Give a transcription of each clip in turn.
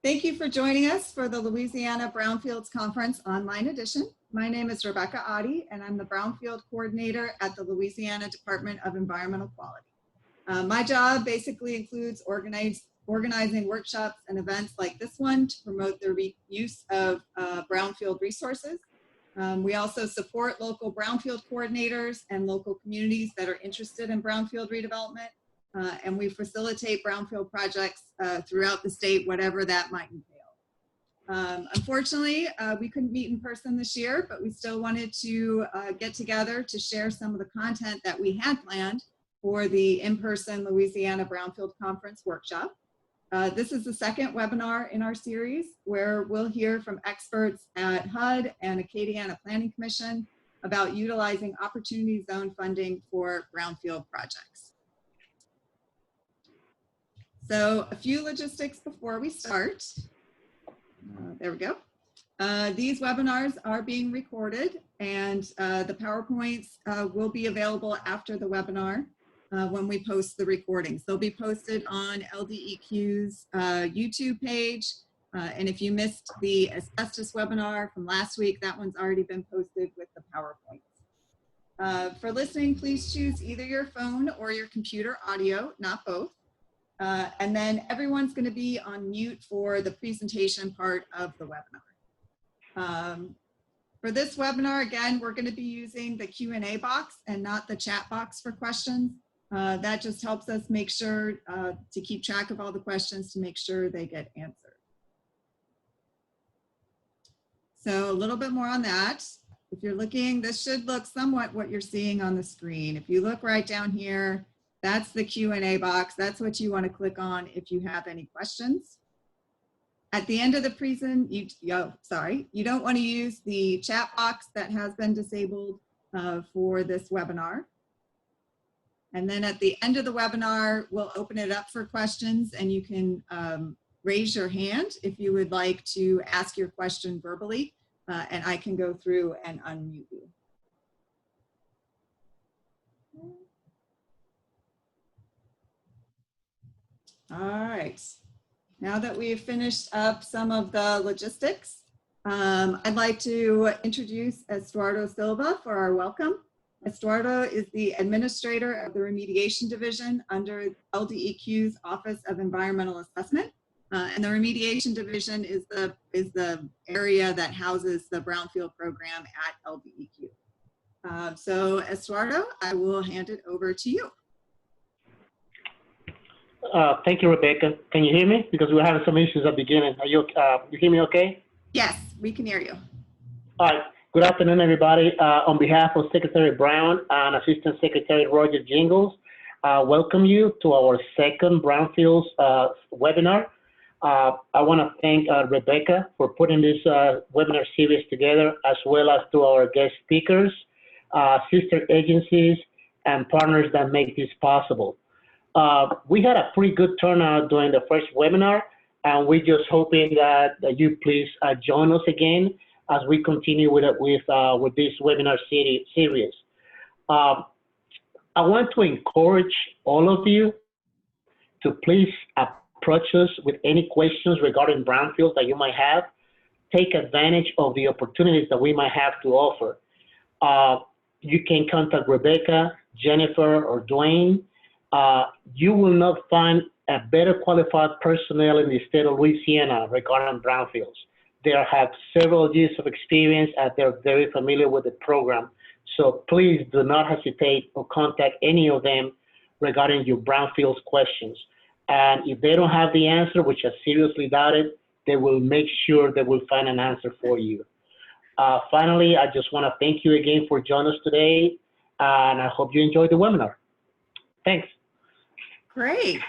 Thank you for joining us for the Louisiana Brownfields Conference Online Edition. My name is Rebecca Oddie, and I'm the Brownfield Coordinator at the Louisiana Department of Environmental Quality. My job basically includes organizing workshops and events like this one to promote the use of brownfield resources. We also support local brownfield coordinators and local communities that are interested in brownfield redevelopment. And we facilitate brownfield projects throughout the state, whatever that might entail. Unfortunately, we couldn't meet in person this year, but we still wanted to get together to share some of the content that we had planned for the in-person Louisiana Brownfield Conference workshop. This is the second webinar in our series where we'll hear from experts at HUD and Acadiana Planning Commission about utilizing Opportunity Zone funding for brownfield projects. So a few logistics before we start. There we go. These webinars are being recorded, and the PowerPoints will be available after the webinar when we post the recordings. They'll be posted on LDEQ's YouTube page. And if you missed the asbestos webinar from last week, that one's already been posted with the PowerPoints. For listening, please choose either your phone or your computer audio, not both. And then everyone's going to be on mute for the presentation part of the webinar. For this webinar, again, we're going to be using the Q&A box and not the chat box for questions. That just helps us make sure to keep track of all the questions to make sure they get answered. So a little bit more on that. If you're looking, this should look somewhat what you're seeing on the screen. If you look right down here, that's the Q&A box. That's what you want to click on if you have any questions. At the end of the you don't want to use the chat box that has been disabled for this webinar. And then at the end of the webinar, we'll open it up for questions, and you can raise your hand if you would like to ask your question verbally, and I can go through and unmute you. All right, now that we've finished up some of the logistics, I'd like to introduce Estuardo Silva for our welcome. Estuardo is the administrator of the Remediation Division under LDEQ's Office of Environmental Assessment. And the Remediation Division is the area that houses the Brownfield program at LDEQ. So Estuardo, I will hand it over to you. Thank you, Rebecca. Can you hear me? Because we're having some issues at the beginning. Are you hear me okay? Yes, we can hear you. All right. Good afternoon, everybody. On behalf of Secretary Brown and Assistant Secretary Roger Jingles, welcome you to our second Brownfields webinar. I want to thank Rebecca for putting this webinar series together, as well as to our guest speakers, sister agencies, and partners that make this possible. We had a pretty good turnout during the first webinar, and we're just hoping that you please join us again as we continue with this webinar series. I want to encourage all of you to please approach us with any questions regarding brownfields that you might have. Take advantage of the opportunities that we might have to offer. You can contact Rebecca, Jennifer, or Dwayne. You will not find a better qualified personnel in the state of Louisiana regarding brownfields. They have several years of experience and they're very familiar with the program. So please do not hesitate or contact any of them regarding your brownfields questions. And if they don't have the answer, which I seriously doubt it, they will make sure they will find an answer for you. Finally, I just want to thank you again for joining us today, and I hope you enjoyed the webinar. Thanks. Great.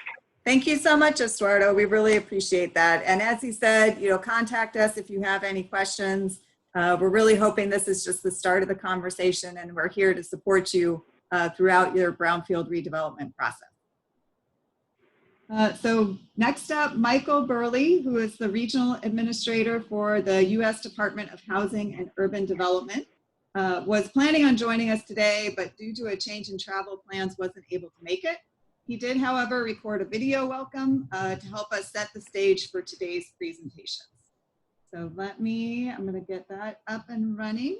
Thank you so much, Estuardo. We really appreciate that. And as he said, contact us if you have any questions. We're really hoping this is just the start of the conversation, and we're here to support you throughout your brownfield redevelopment process. So next up, Michael Burley, who is the Regional Administrator for the U.S. Department of Housing and Urban Development, was planning on joining us today, but due to a change in travel plans wasn't able to make it. He did, however, record a video welcome to help us set the stage for today's presentations. So I'm going to get that up and running.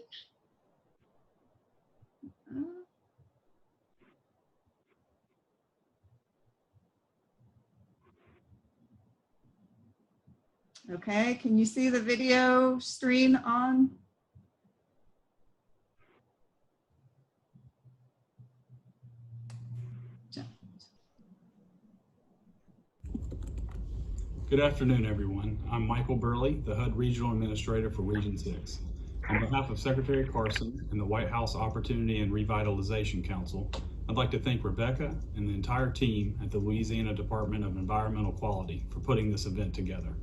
Okay, can you see the video screen on? Good afternoon, everyone. I'm Michael Burley, the HUD Regional Administrator for Region 6. On behalf of Secretary Carson and the White House Opportunity and Revitalization Council, I'd like to thank Rebecca and the entire team at the Louisiana Department of Environmental Quality for putting this event together.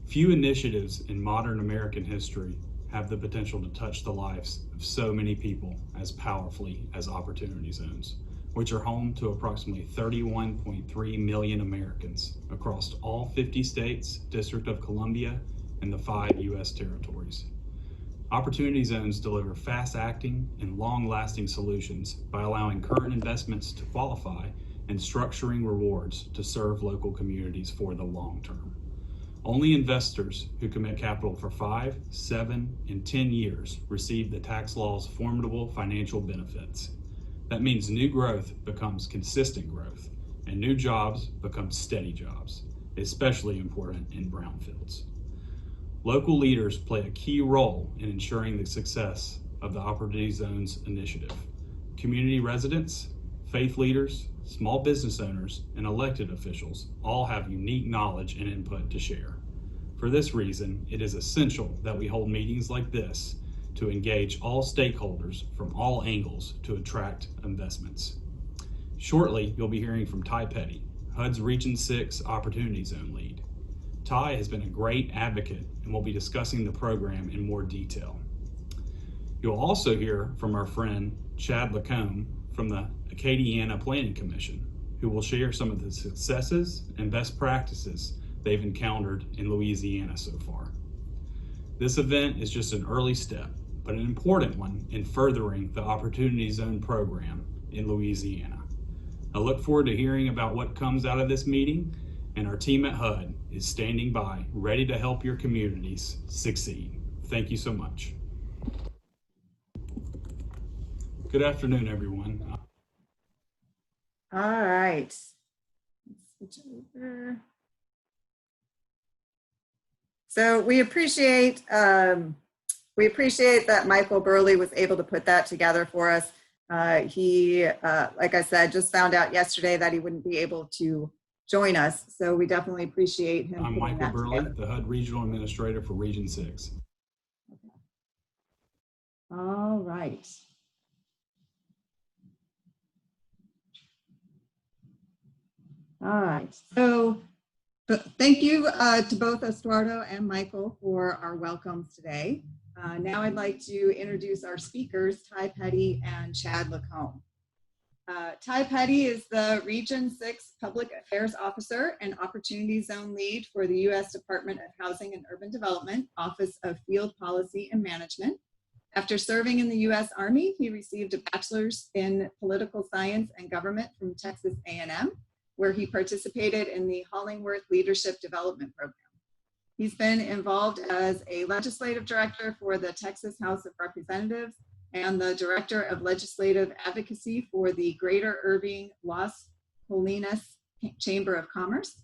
Few initiatives in modern American history have the potential to touch the lives of so many people as powerfully as Opportunity Zones, which are home to approximately 31.3 million Americans across all 50 states, District of Columbia, and the 5 U.S. territories. Opportunity Zones deliver fast-acting and long-lasting solutions by allowing current investments to qualify and structuring rewards to serve local communities for the long term. Only investors who commit capital for 5, 7, and 10 years receive the tax law's formidable financial benefits. That means new growth becomes consistent growth, and new jobs become steady jobs, especially important in brownfields. Local leaders play a key role in ensuring the success of the Opportunity Zones initiative. Community residents, faith leaders, small business owners, and elected officials all have unique knowledge and input to share. For this reason, it is essential that we hold meetings like this to engage all stakeholders from all angles to attract investments. Shortly, you'll be hearing from Ty Petty, HUD's Region 6 Opportunity Zone lead. Ty has been a great advocate and will be discussing the program in more detail. You'll also hear from our friend Chad Lacombe from the Acadiana Planning Commission, who will share some of the successes and best practices they've encountered in Louisiana so far. This event is just an early step, but an important one in furthering the Opportunity Zone program in Louisiana. I look forward to hearing about what comes out of this meeting, and our team at HUD is standing by, ready to help your communities succeed. Thank you so much. Good afternoon, everyone. All right. Let's switch over. So we appreciate that Michael Burley was able to put that together for us. He, like I said, just found out yesterday that he wouldn't be able to join us. So we definitely appreciate him. I'm Michael Burley, the HUD Regional Administrator for Region 6. Okay. All right. All right. So thank you to both Estuardo and Michael for our welcomes today. Now I'd like to introduce our speakers, Ty Petty and Chad Lacombe. Ty Petty is the Region 6 Public Affairs Officer and Opportunity Zone Lead for the U.S. Department of Housing and Urban Development, Office of Field Policy and Management. After serving in the U.S. Army, he received a bachelor's in political science and government from Texas A&M, where he participated in the Hollingworth Leadership Development Program. He's been involved as a legislative director for the Texas House of Representatives and the director of legislative advocacy for the Greater Irving Las Colinas Chamber of Commerce.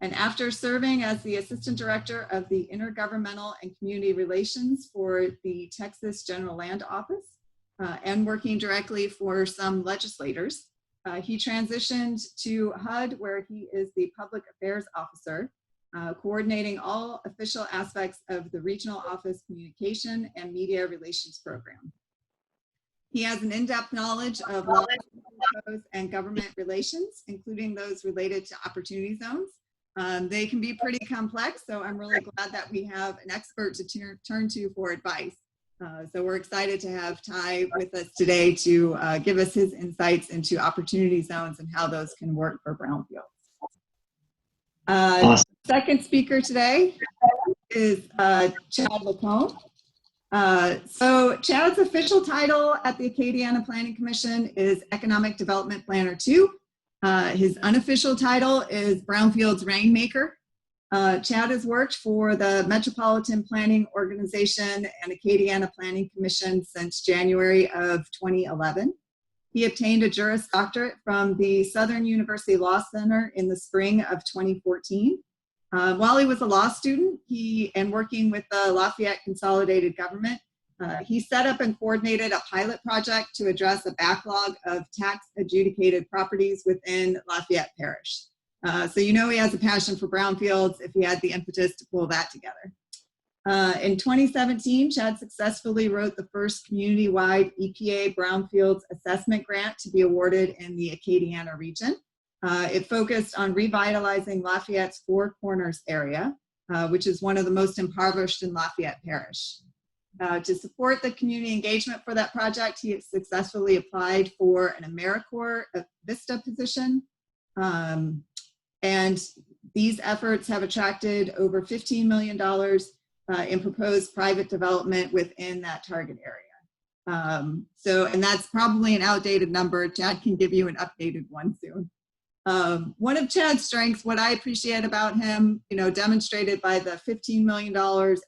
And after serving as the assistant director of the Intergovernmental and Community Relations for the Texas General Land Office and working directly for some legislators, he transitioned to HUD, where he is the public affairs officer, coordinating all official aspects of the regional office communication and media relations program. He has an in-depth knowledge of law and government relations, including those related to opportunity zones. They can be pretty complex, so I'm really glad that we have an expert to turn to for advice. So we're excited to have Ty with us today to give us his insights into opportunity zones and how those can work for brownfields. Awesome. Second speaker today is Chad Lacombe. So Chad's official title at the Acadiana Planning Commission is Economic Development Planner 2. His unofficial title is Brownfields Rainmaker. Chad has worked for the Metropolitan Planning Organization and Acadiana Planning Commission since January of 2011. He obtained a Juris Doctorate from the Southern University Law Center in the spring of 2014. While he was a law student, and working with the Lafayette Consolidated Government, he set up and coordinated a pilot project to address a backlog of tax adjudicated properties within Lafayette Parish. So you know he has a passion for brownfields if he had the impetus to pull that together. In 2017, Chad successfully wrote the first community-wide EPA Brownfields Assessment Grant to be awarded in the Acadiana region. It focused on revitalizing Lafayette's Four Corners area, which is one of the most impoverished in Lafayette Parish. To support the community engagement for that project, he successfully applied for an AmeriCorps Vista position. And these efforts have attracted over $15 million in proposed private development within that target area. And that's probably an outdated number. Chad can give you an updated one soon. One of Chad's strengths, what I appreciate about him, demonstrated by the $15 million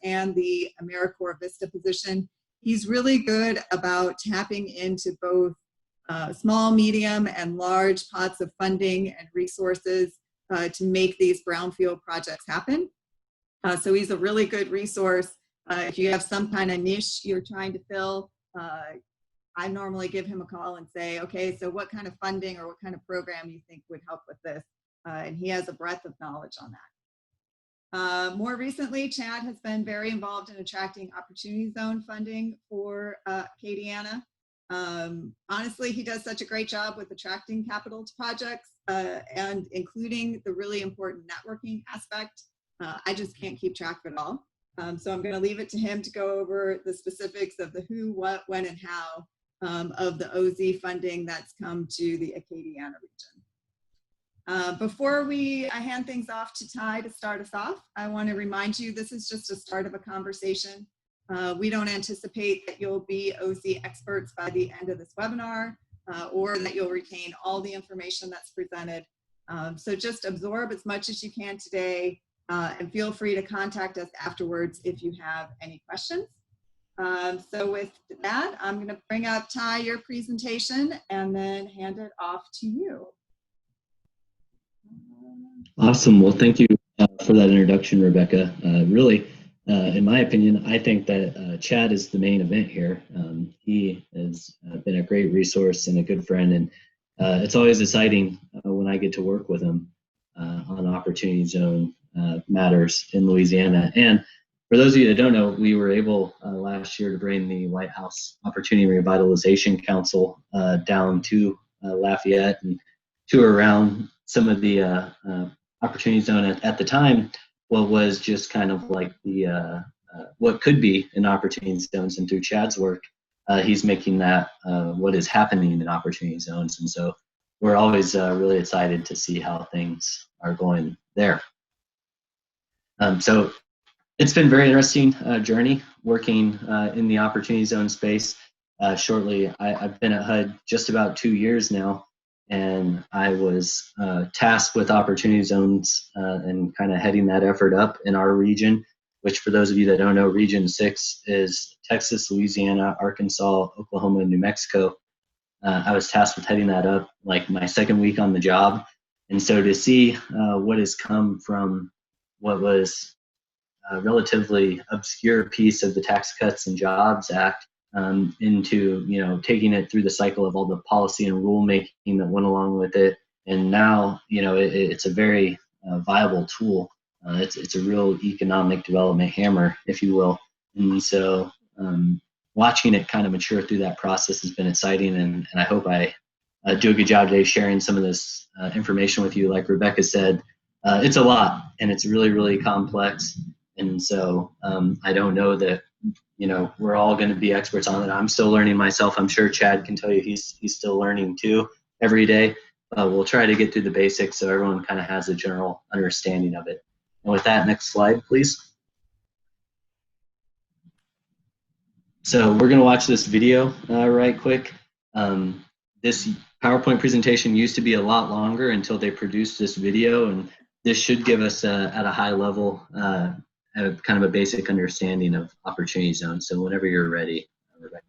and the AmeriCorps Vista position, he's really good about tapping into both small, medium, and large pots of funding and resources to make these brownfield projects happen. So he's a really good resource. If you have some kind of niche you're trying to fill, I normally give him a call and say, okay, so what kind of funding or what kind of program you think would help with this? And he has a breadth of knowledge on that. More recently, Chad has been very involved in attracting Opportunity Zone funding for Acadiana. Honestly, he does such a great job with attracting capital to projects and including the really important networking aspect. I just can't keep track of it all. So I'm going to leave it to him to go over the specifics of the who, what, when, and how of the OZ funding that's come to the Acadiana region. Before I hand things off to Ty to start us off, I want to remind you this is just a start of a conversation. We don't anticipate that you'll be OZ experts by the end of this webinar or that you'll retain all the information that's presented. So just absorb as much as you can today and feel free to contact us afterwards if you have any questions. So with that, I'm going to bring up Ty, your presentation, and then hand it off to you. Awesome. Well, thank you for that introduction, Rebecca. Really, in my opinion, I think that Chad is the main event here. He has been a great resource and a good friend, and it's always exciting when I get to work with him on Opportunity Zone matters in Louisiana. And for those of you that don't know, we were able last year to bring the White House Opportunity Revitalization Council down to Lafayette and tour around some of the Opportunity Zone at the time. What was just kind of like the what could be in Opportunity Zones, and through Chad's work, he's making that what is happening in Opportunity Zones. And so we're always really excited to see how things are going there. So it's been a very interesting journey working in the Opportunity Zone space. Shortly, I've been at HUD just about 2 years now, and I was tasked with Opportunity Zones and kind of heading that effort up in our region, which for those of you that don't know, Region 6 is Texas, Louisiana, Arkansas, Oklahoma, and New Mexico. I was tasked with heading that up like my second week on the job. And so to see what has come from what was a relatively obscure piece of the Tax Cuts and Jobs Act into, taking it through the cycle of all the policy and rulemaking that went along with it. And now, it's a very viable tool. It's a real economic development hammer, if you will. And so watching it kind of mature through that process has been exciting. And I hope I do a good job today sharing some of this information with you. Like Rebecca said, it's a lot and it's really, really complex. And so I don't know that, we're all going to be experts on it. I'm still learning myself. I'm sure Chad can tell you he's still learning too every day. We'll try to get through the basics so everyone kind of has a general understanding of it. And with that, next slide, please. So we're going to watch this video right quick. This PowerPoint presentation used to be a lot longer until they produced this video, and this should give us at a high level kind of a basic understanding of opportunity zones. So whenever you're ready, Rebecca.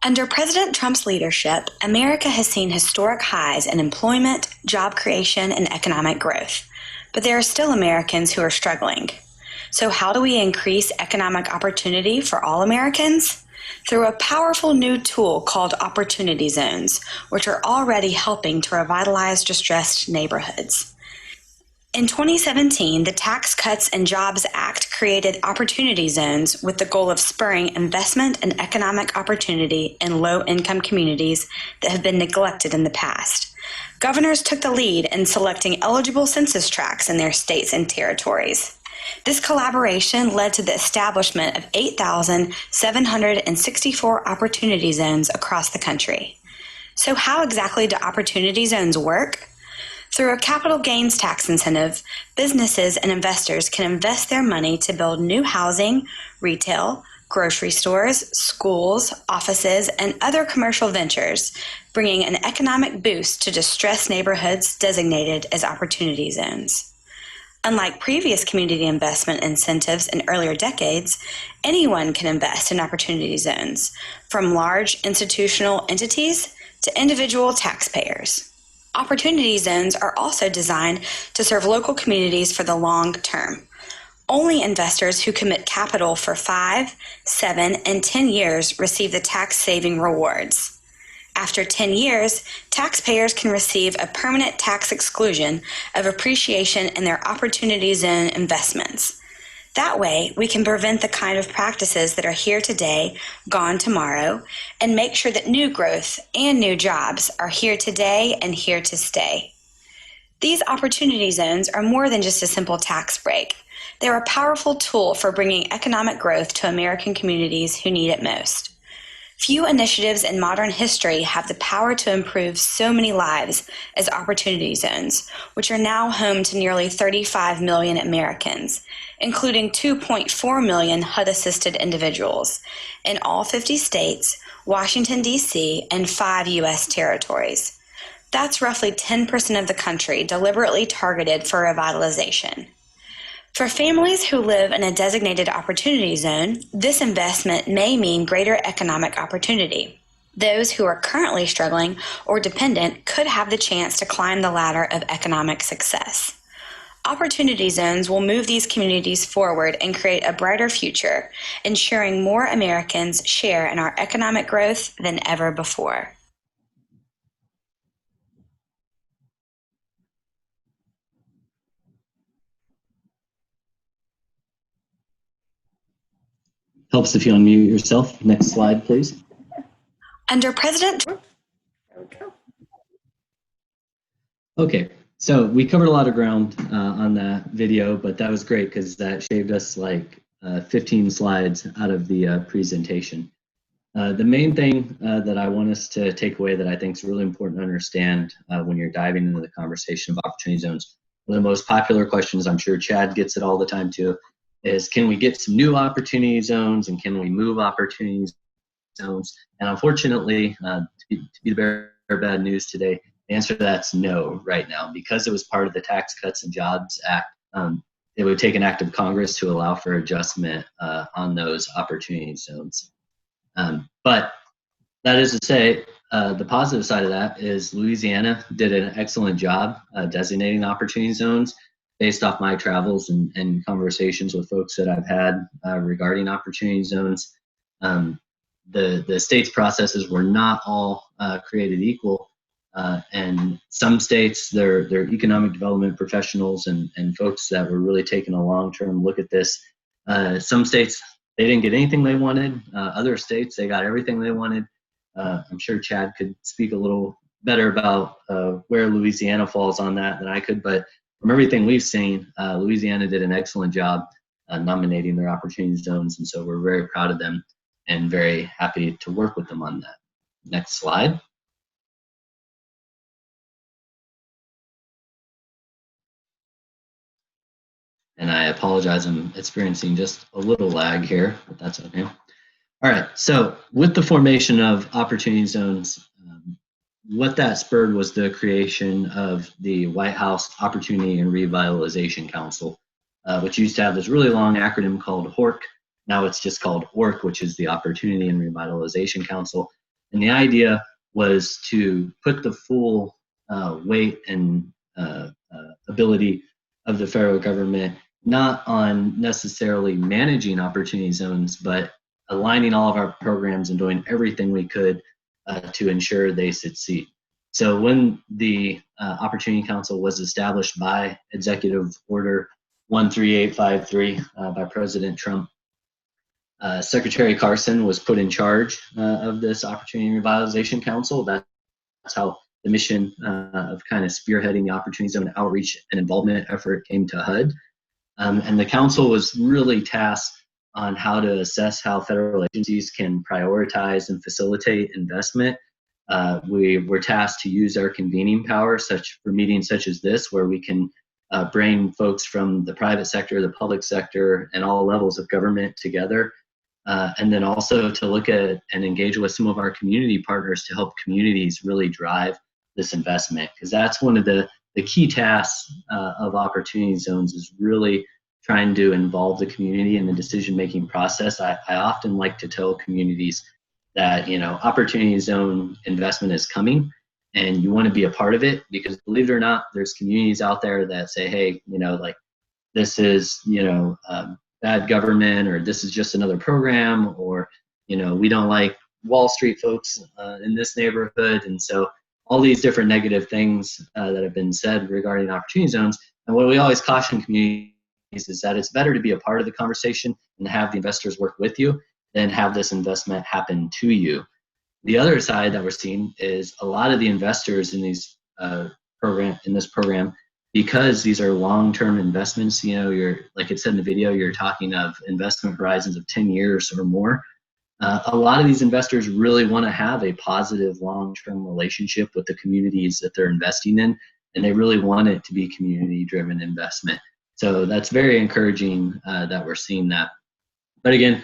Under President Trump's leadership, America has seen historic highs in employment, job creation, and economic growth. But there are still Americans who are struggling. So how do we increase economic opportunity for all Americans? Through a powerful new tool called Opportunity Zones, which are already helping to revitalize distressed neighborhoods. In 2017, the Tax Cuts and Jobs Act created opportunity zones with the goal of spurring investment and economic opportunity in low-income communities that have been neglected in the past. Governors took the lead in selecting eligible census tracts in their states and territories. This collaboration led to the establishment of 8,764 opportunity zones across the country. So how exactly do opportunity zones work? Through a capital gains tax incentive, businesses and investors can invest their money to build new housing, retail, grocery stores, schools, offices, and other commercial ventures, bringing an economic boost to distressed neighborhoods designated as opportunity zones. Unlike previous community investment incentives in earlier decades, anyone can invest in opportunity zones, from large institutional entities to individual taxpayers. Opportunity zones are also designed to serve local communities for the long term. Only investors who commit capital for 5, 7, and 10 years receive the tax-saving rewards. After 10 years, taxpayers can receive a permanent tax exclusion of appreciation in their opportunity zone investments. That way, we can prevent the kind of practices that are here today, gone tomorrow, and make sure that new growth and new jobs are here today and here to stay. These opportunity zones are more than just a simple tax break. They're a powerful tool for bringing economic growth to American communities who need it most. Few initiatives in modern history have the power to improve so many lives as opportunity zones, which are now home to nearly 35 million Americans, including 2.4 million HUD-assisted individuals in all 50 states, Washington, D.C., and 5 U.S. territories. That's roughly 10% of the country deliberately targeted for revitalization. For families who live in a designated opportunity zone, this investment may mean greater economic opportunity. Those who are currently struggling or dependent could have the chance to climb the ladder of economic success. Opportunity zones will move these communities forward and create a brighter future, ensuring more Americans share in our economic growth than ever before. Helps if you unmute yourself. Next slide, please. Under President There we go. Okay, so we covered a lot of ground on that video, but that was great because that shaved us like 15 slides out of the presentation. The main thing that I want us to take away that I think is really important to understand when you're diving into the conversation of opportunity zones, one of the most popular questions, I'm sure Chad gets it all the time too, is can we get some new opportunity zones and can we move opportunity zones? And unfortunately, to be the bearer of bad news today, the answer to that's no right now. Because it was part of the Tax Cuts and Jobs Act, it would take an act of Congress to allow for adjustment on those opportunity zones. But that is to say, the positive side of that is Louisiana did an excellent job designating opportunity zones based off my travels and conversations with folks that I've had regarding opportunity zones. The state's processes were not all created equal. And some states, their economic development professionals and folks that were really taking a long-term look at this. Some states, they didn't get anything they wanted. Other states, they got everything they wanted. I'm sure Chad could speak a little better about where Louisiana falls on that than I could, but from everything we've seen, Louisiana did an excellent job nominating their opportunity zones, and so we're very proud of them and very happy to work with them on that. Next slide. And I apologize, I'm experiencing just a little lag here, but that's okay. All right, so with the formation of opportunity zones, what that spurred was the creation of the White House Opportunity and Revitalization Council, which used to have this really long acronym called HORC. Now it's just called ORC, which is the Opportunity and Revitalization Council. And the idea was to put the full weight and ability of the federal government not on necessarily managing opportunity zones, but aligning all of our programs and doing everything we could to ensure they succeed. So when the Opportunity Council was established by Executive Order 13853 by President Trump, Secretary Carson was put in charge of this Opportunity and Revitalization Council. That's how the mission of kind of spearheading the Opportunity Zone outreach and involvement effort came to HUD. And the council was really tasked on how to assess how federal agencies can prioritize and facilitate investment. We were tasked to use our convening power for meetings such as this, where we can bring folks from the private sector, the public sector, and all levels of government together. And then also to look at and engage with some of our community partners to help communities really drive this investment. Because that's one of the key tasks of opportunity zones, is really trying to involve the community in the decision-making process. I often like to tell communities that, opportunity zone investment is coming and you want to be a part of it, because believe it or not, there's communities out there that say, hey, this is, bad government, or this is just another program, or, we don't like Wall Street folks in this neighborhood. And so all these different negative things that have been said regarding opportunity zones. And what we always caution communities is that it's better to be a part of the conversation and have the investors work with you than have this investment happen to you. The other side that we're seeing is a lot of the investors in these this program, because these are long-term investments, you're, like it said in the video, you're talking of investment horizons of 10 years or more. A lot of these investors really want to have a positive long-term relationship with the communities that they're investing in, and they really want it to be community-driven investment. So that's very encouraging that we're seeing that. But again,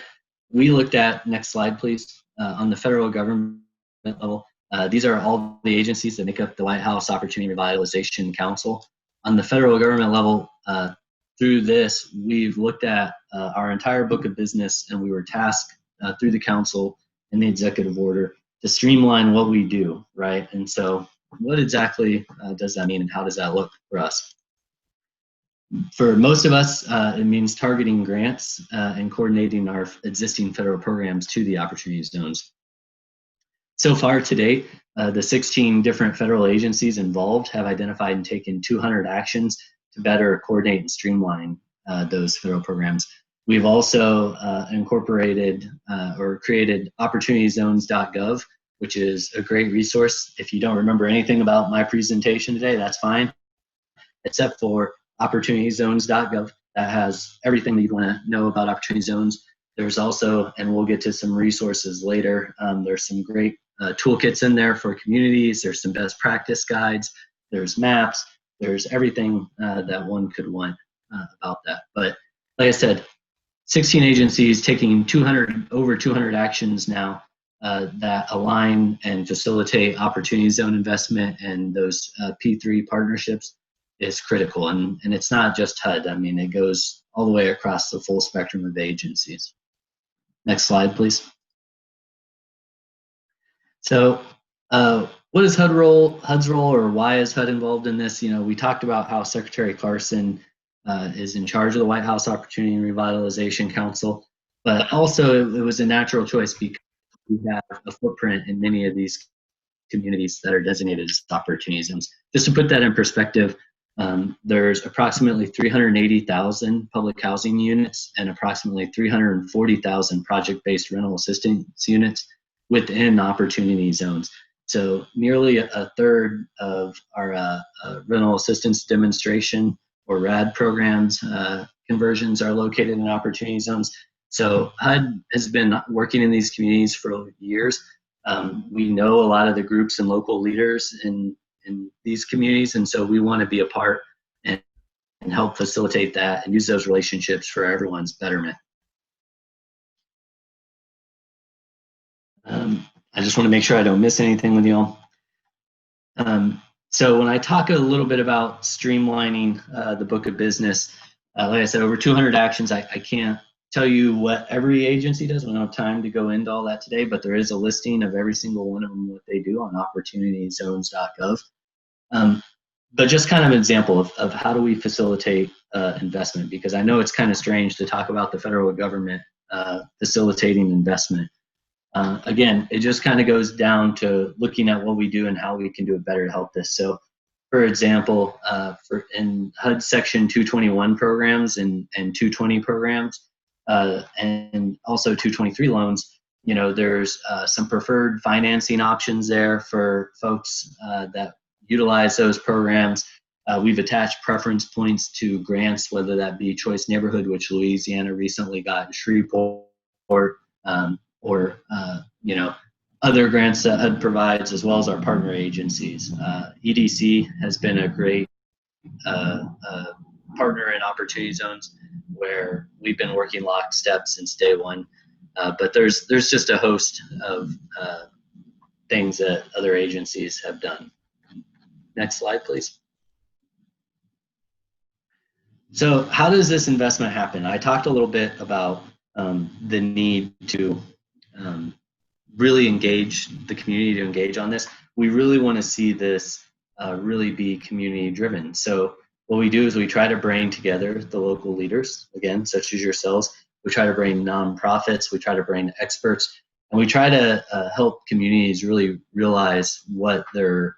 we looked at, next slide please, on the federal government level, these are all the agencies that make up the White House Opportunity Revitalization Council. On the federal government level, through this, we've looked at our entire book of business, and we were tasked through the council and the executive order to streamline what we do, right? And so what exactly does that mean, and how does that look for us? For most of us, it means targeting grants and coordinating our existing federal programs to the opportunity zones. So far to date, the 16 different federal agencies involved have identified and taken 200 actions to better coordinate and streamline those federal programs. We've also incorporated or created opportunityzones.gov, which is a great resource. If you don't remember anything about my presentation today, that's fine, except for opportunityzones.gov. That has everything that you want to know about opportunity zones. There's also, and we'll get to some resources later, there's some great toolkits in there for communities. There's some best practice guides. There's maps. There's everything that one could want about that. But like I said, 16 agencies taking over 200 actions now that align and facilitate opportunity zone investment, and those P3 partnerships is critical. And it's not just HUD. I mean, it goes all the way across the full spectrum of agencies. Next slide, please. So what is HUD's role, or why is HUD involved in this? We talked about how Secretary Carson is in charge of the White House Opportunity and Revitalization Council, but also it was a natural choice because we have a footprint in many of these communities that are designated as opportunity zones. Just to put that in perspective, there's approximately 380,000 public housing units and approximately 340,000 project-based rental assistance units within opportunity zones. So nearly a third of our rental assistance demonstration or RAD programs conversions are located in opportunity zones. So HUD has been working in these communities for years. We know a lot of the groups and local leaders in these communities, and so we want to be a part and help facilitate that and use those relationships for everyone's betterment. I just want to make sure I don't miss anything with y'all. So when I talk a little bit about streamlining the book of business, like I said, over 200 actions. I can't tell you what every agency does. We don't have time to go into all that today, but there is a listing of every single one of them, what they do on opportunityzones.gov. But just kind of an example of how do we facilitate investment, because I know it's kind of strange to talk about the federal government facilitating investment. Again, it just kind of goes down to looking at what we do and how we can do it better to help this. So, for example, in HUD'S Section 221 programs and 220 programs, and also 223 loans, there's some preferred financing options there for folks that utilize those programs. We've attached preference points to grants, whether that be Choice Neighborhood, which Louisiana recently got in Shreveport, or other grants that HUD provides, as well as our partner agencies. EDC has been a great partner in Opportunity Zones, where we've been working lockstep since day one. But there's just a host of things that other agencies have done. Next slide, please. So how does this investment happen? I talked a little bit about the need to really engage the community, to engage on this. We really want to see this really be community driven. So what we do is we try to bring together the local leaders, again, such as yourselves. We try to bring nonprofits, we try to bring experts, and we try to help communities really realize what their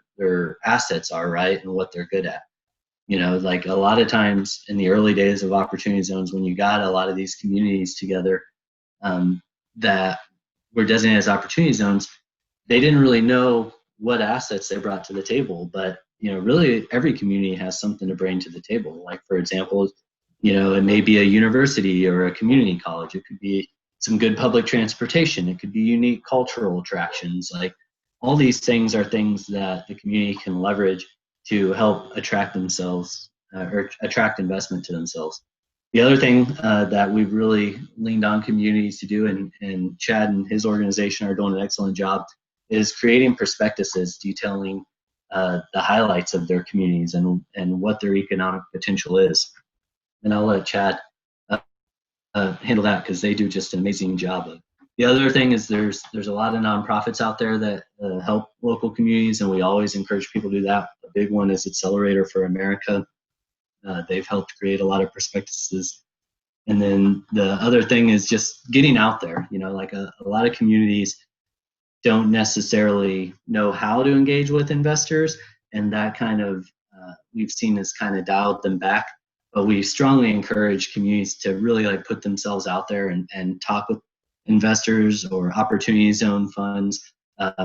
assets are, right, and what they're good at. Like a lot of times in the early days of Opportunity Zones, when you got a lot of these communities together that were designated as Opportunity Zones, they didn't really know what assets they brought to the table. But really every community has something to bring to the table. Like, for example, it may be a university or a community college. It could be some good public transportation. It could be unique cultural attractions. Like, all these things are things that the community can leverage to help attract themselves or attract investment to themselves. The other thing that we've really leaned on communities to do, and Chad and his organization are doing an excellent job, is creating prospectuses detailing the highlights of their communities and what their economic potential is. And I'll let Chad handle that, because they do just an amazing job of it. The other thing is there's a lot of nonprofits out there that help local communities, and we always encourage people to do that. A big one is Accelerator for America. They've helped create a lot of prospectuses. And then the other thing is just getting out there. Like a lot of communities don't necessarily know how to engage with investors, and that kind of we've seen has kind of dialed them back. But we strongly encourage communities to really put themselves out there and talk with investors or Opportunity Zone funds.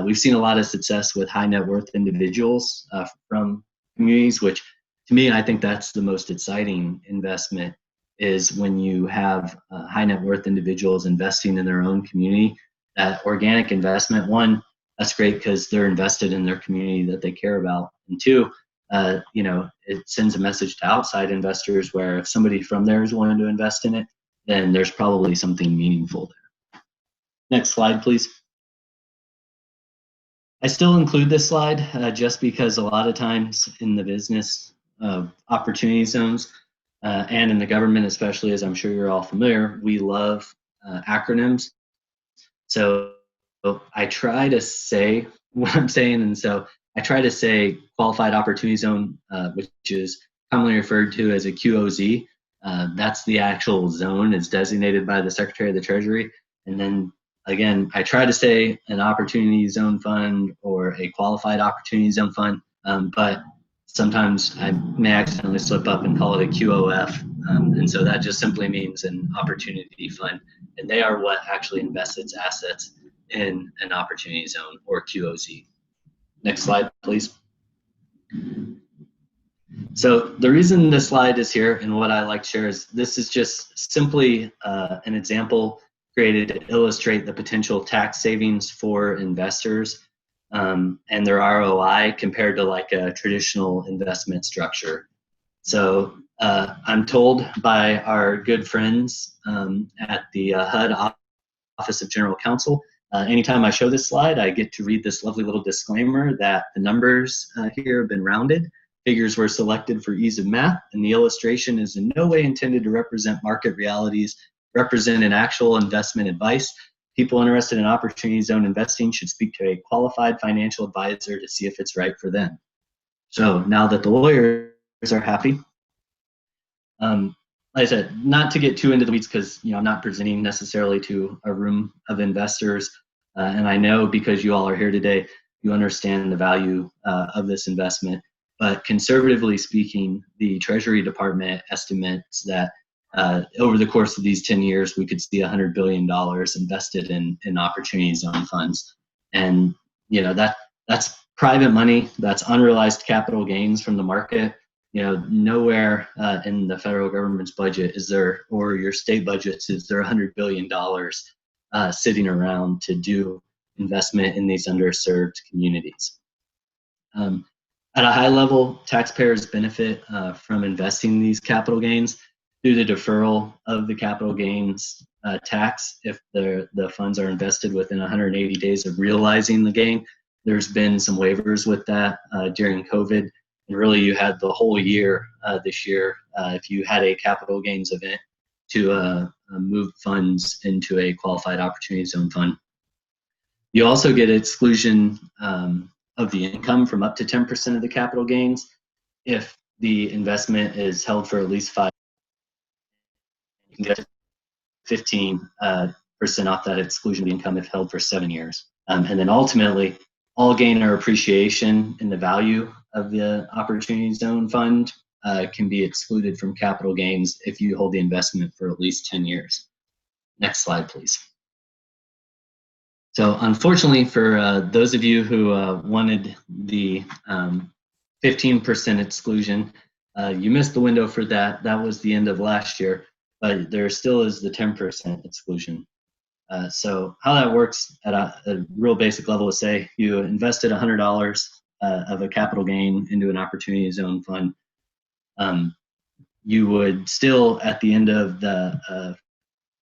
We've seen a lot of success with high net worth individuals from communities, which to me, I think that's the most exciting investment, is when you have high net worth individuals investing in their own community. That organic investment, one, that's great because they're invested in their community that they care about. And two, it sends a message to outside investors where if somebody from there is wanting to invest in it, then there's probably something meaningful there. Next slide, please. I still include this slide just because a lot of times in the business of Opportunity Zones and in the government especially, as I'm sure you're all familiar, we love acronyms. So I try to say what I'm saying, and so I try to say Qualified Opportunity Zone, which is commonly referred to as a QOZS. That's the actual zone. It's designated by the Secretary of the Treasury. And then again, I try to say an Opportunity Zone Fund or a Qualified Opportunity Zone Fund, but sometimes I may accidentally slip up and call it a QOF. And so that just simply means an Opportunity Fund. And they are what actually invests its assets in an Opportunity Zone or QOZS. Next slide, please. So the reason this slide is here and what I like to share is this is just simply an example created to illustrate the potential tax savings for investors and their ROI compared to like a traditional investment structure. So I'm told by our good friends at the HUD Office of General Counsel Anytime I show this slide, I get to read this lovely little disclaimer that the numbers here have been rounded. Figures were selected for ease of math, and the illustration is in no way intended to represent market realities, represent an actual investment advice. People interested in opportunity zone investing should speak to a qualified financial advisor to see if it's right for them. So now that the lawyers are happy, like I said, not to get too into the weeds because I'm not presenting necessarily to a room of investors, and I know because you all are here today, you understand the value of this investment. But conservatively speaking, the Treasury Department estimates that over the course of these 10 years, we could see $100 billion invested in opportunity zone funds, and that's private money, that's unrealized capital gains from the market. Nowhere in the federal government's budget is there, or your state budgets, is there $100 billion sitting around to do investment in these underserved communities. At a high level, taxpayers benefit from investing these capital gains through the deferral of the capital gains tax if the funds are invested within 180 days of realizing the gain. There's been some waivers with that during COVID. And really, you had the whole year this year if you had a capital gains event to move funds into a qualified opportunity zone fund. You also get exclusion of the income from up to 10% of the capital gains if the investment is held for at least 5 years. You can get 15% off that exclusion of income if held for 7 years. And then ultimately, all gain or appreciation in the value of the opportunity zone fund can be excluded from capital gains if you hold the investment for at least 10 years. Next slide, please. So unfortunately for those of you who wanted the 15% exclusion, you missed the window for that. That was the end of last year, but there still is the 10% exclusion. So how that works at a real basic level is, say you invested $100 of a capital gain into an opportunity zone fund. You would still, at the end of the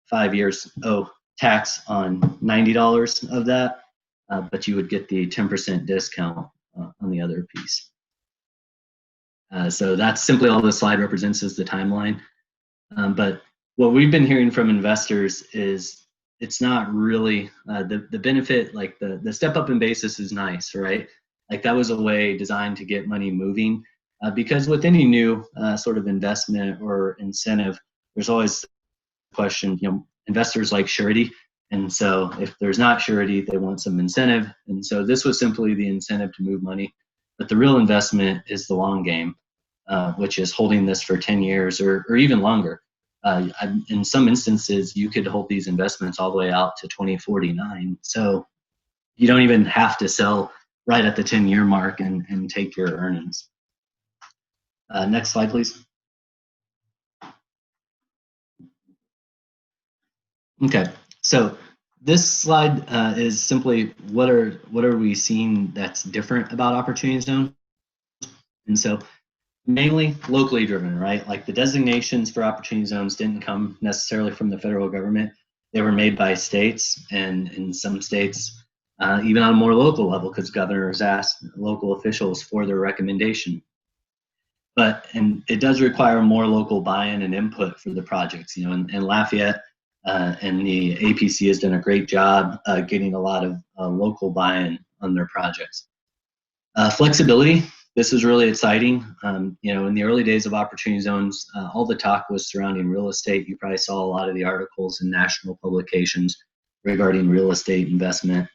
5 years, owe tax on $90 of that, but you would get the 10% discount on the other piece. So that's simply all the slide represents is the timeline. But what we've been hearing from investors is it's not really the benefit, like the step up in basis is nice, right? Like that was a way designed to get money moving because with any new sort of investment or incentive, there's always the question, investors like surety. And so if there's not surety, they want some incentive. And so this was simply the incentive to move money. But the real investment is the long game, which is holding this for 10 years or even longer. In some instances, you could hold these investments all the way out to 2049. So you don't even have to sell right at the 10-year mark and take your earnings. Next slide, please. Okay, so this slide is simply what are we seeing that's different about opportunity zone? And so mainly locally driven, right? Like the designations for opportunity zones didn't come necessarily from the federal government. They were made by states, and in some states, even on a more local level, because governors asked local officials for their recommendation. And it does require more local buy-in and input for the projects, and Lafayette and the APC has done a great job getting a lot of local buy-in on their projects. Flexibility, this is really exciting. In the early days of opportunity zones, all the talk was surrounding real estate. You probably saw a lot of the articles in national publications regarding real estate investment.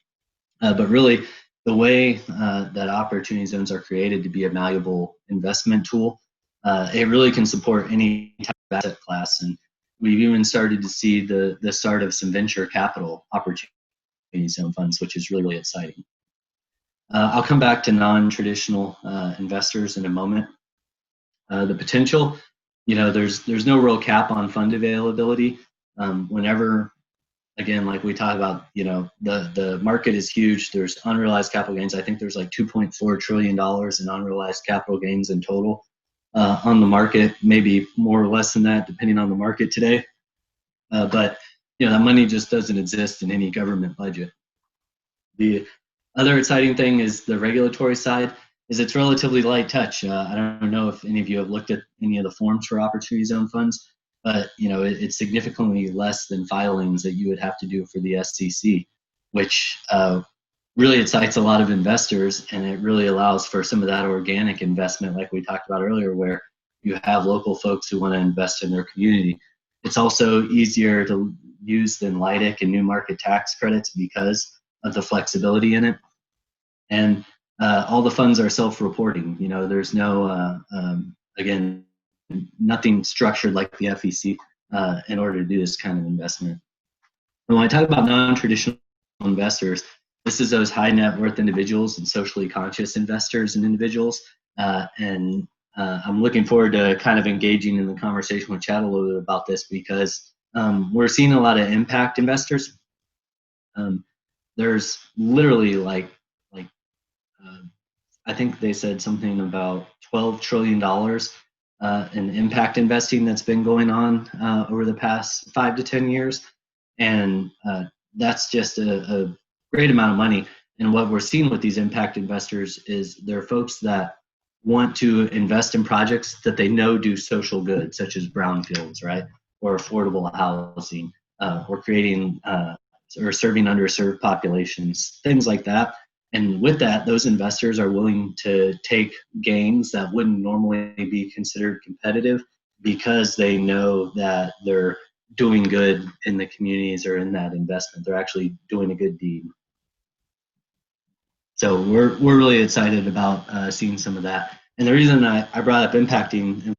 But really, the way that opportunity zones are created to be a malleable investment tool, it really can support any type of asset class. And we've even started to see the start of some venture capital opportunity zone funds, which is really, really exciting. I'll come back to non-traditional investors in a moment. The potential, there's no real cap on fund availability. Whenever, again, like we talked about, the market is huge. There's unrealized capital gains. I think there's like $2.4 trillion in unrealized capital gains in total on the market, maybe more or less than that, depending on the market today. But that money just doesn't exist in any government budget. The other exciting thing is the regulatory side. Is it's relatively light touch. I don't know if any of you have looked at any of the forms for Opportunity Zone funds, but it's significantly less than filings that you would have to do for the SCC, which really excites a lot of investors, and it really allows for some of that organic investment like we talked about earlier, where you have local folks who want to invest in their community. It's also easier to use than LIHTC and new market tax credits because of the flexibility in it. And all the funds are self-reporting. There's no, again, nothing structured like the FEC in order to do this kind of investment. And when I talk about non-traditional investors, this is those high net worth individuals and socially conscious investors and individuals. I'm looking forward to kind of engaging in the conversation with Chad a little bit about this, because we're seeing a lot of impact investors. There's literally I think they said something about $12 trillion in impact investing that's been going on over the past 5 to 10 years. And that's just a great amount of money. And what we're seeing with these impact investors is they're folks that want to invest in projects that they know do social good, such as brownfields, right? Or affordable housing, or creating or serving underserved populations, things like that. And with that, those investors are willing to take gains that wouldn't normally be considered competitive, because they know that they're doing good in the communities or in that investment. They're actually doing a good deed. So we're really excited about seeing some of that. And the reason I brought up impacting and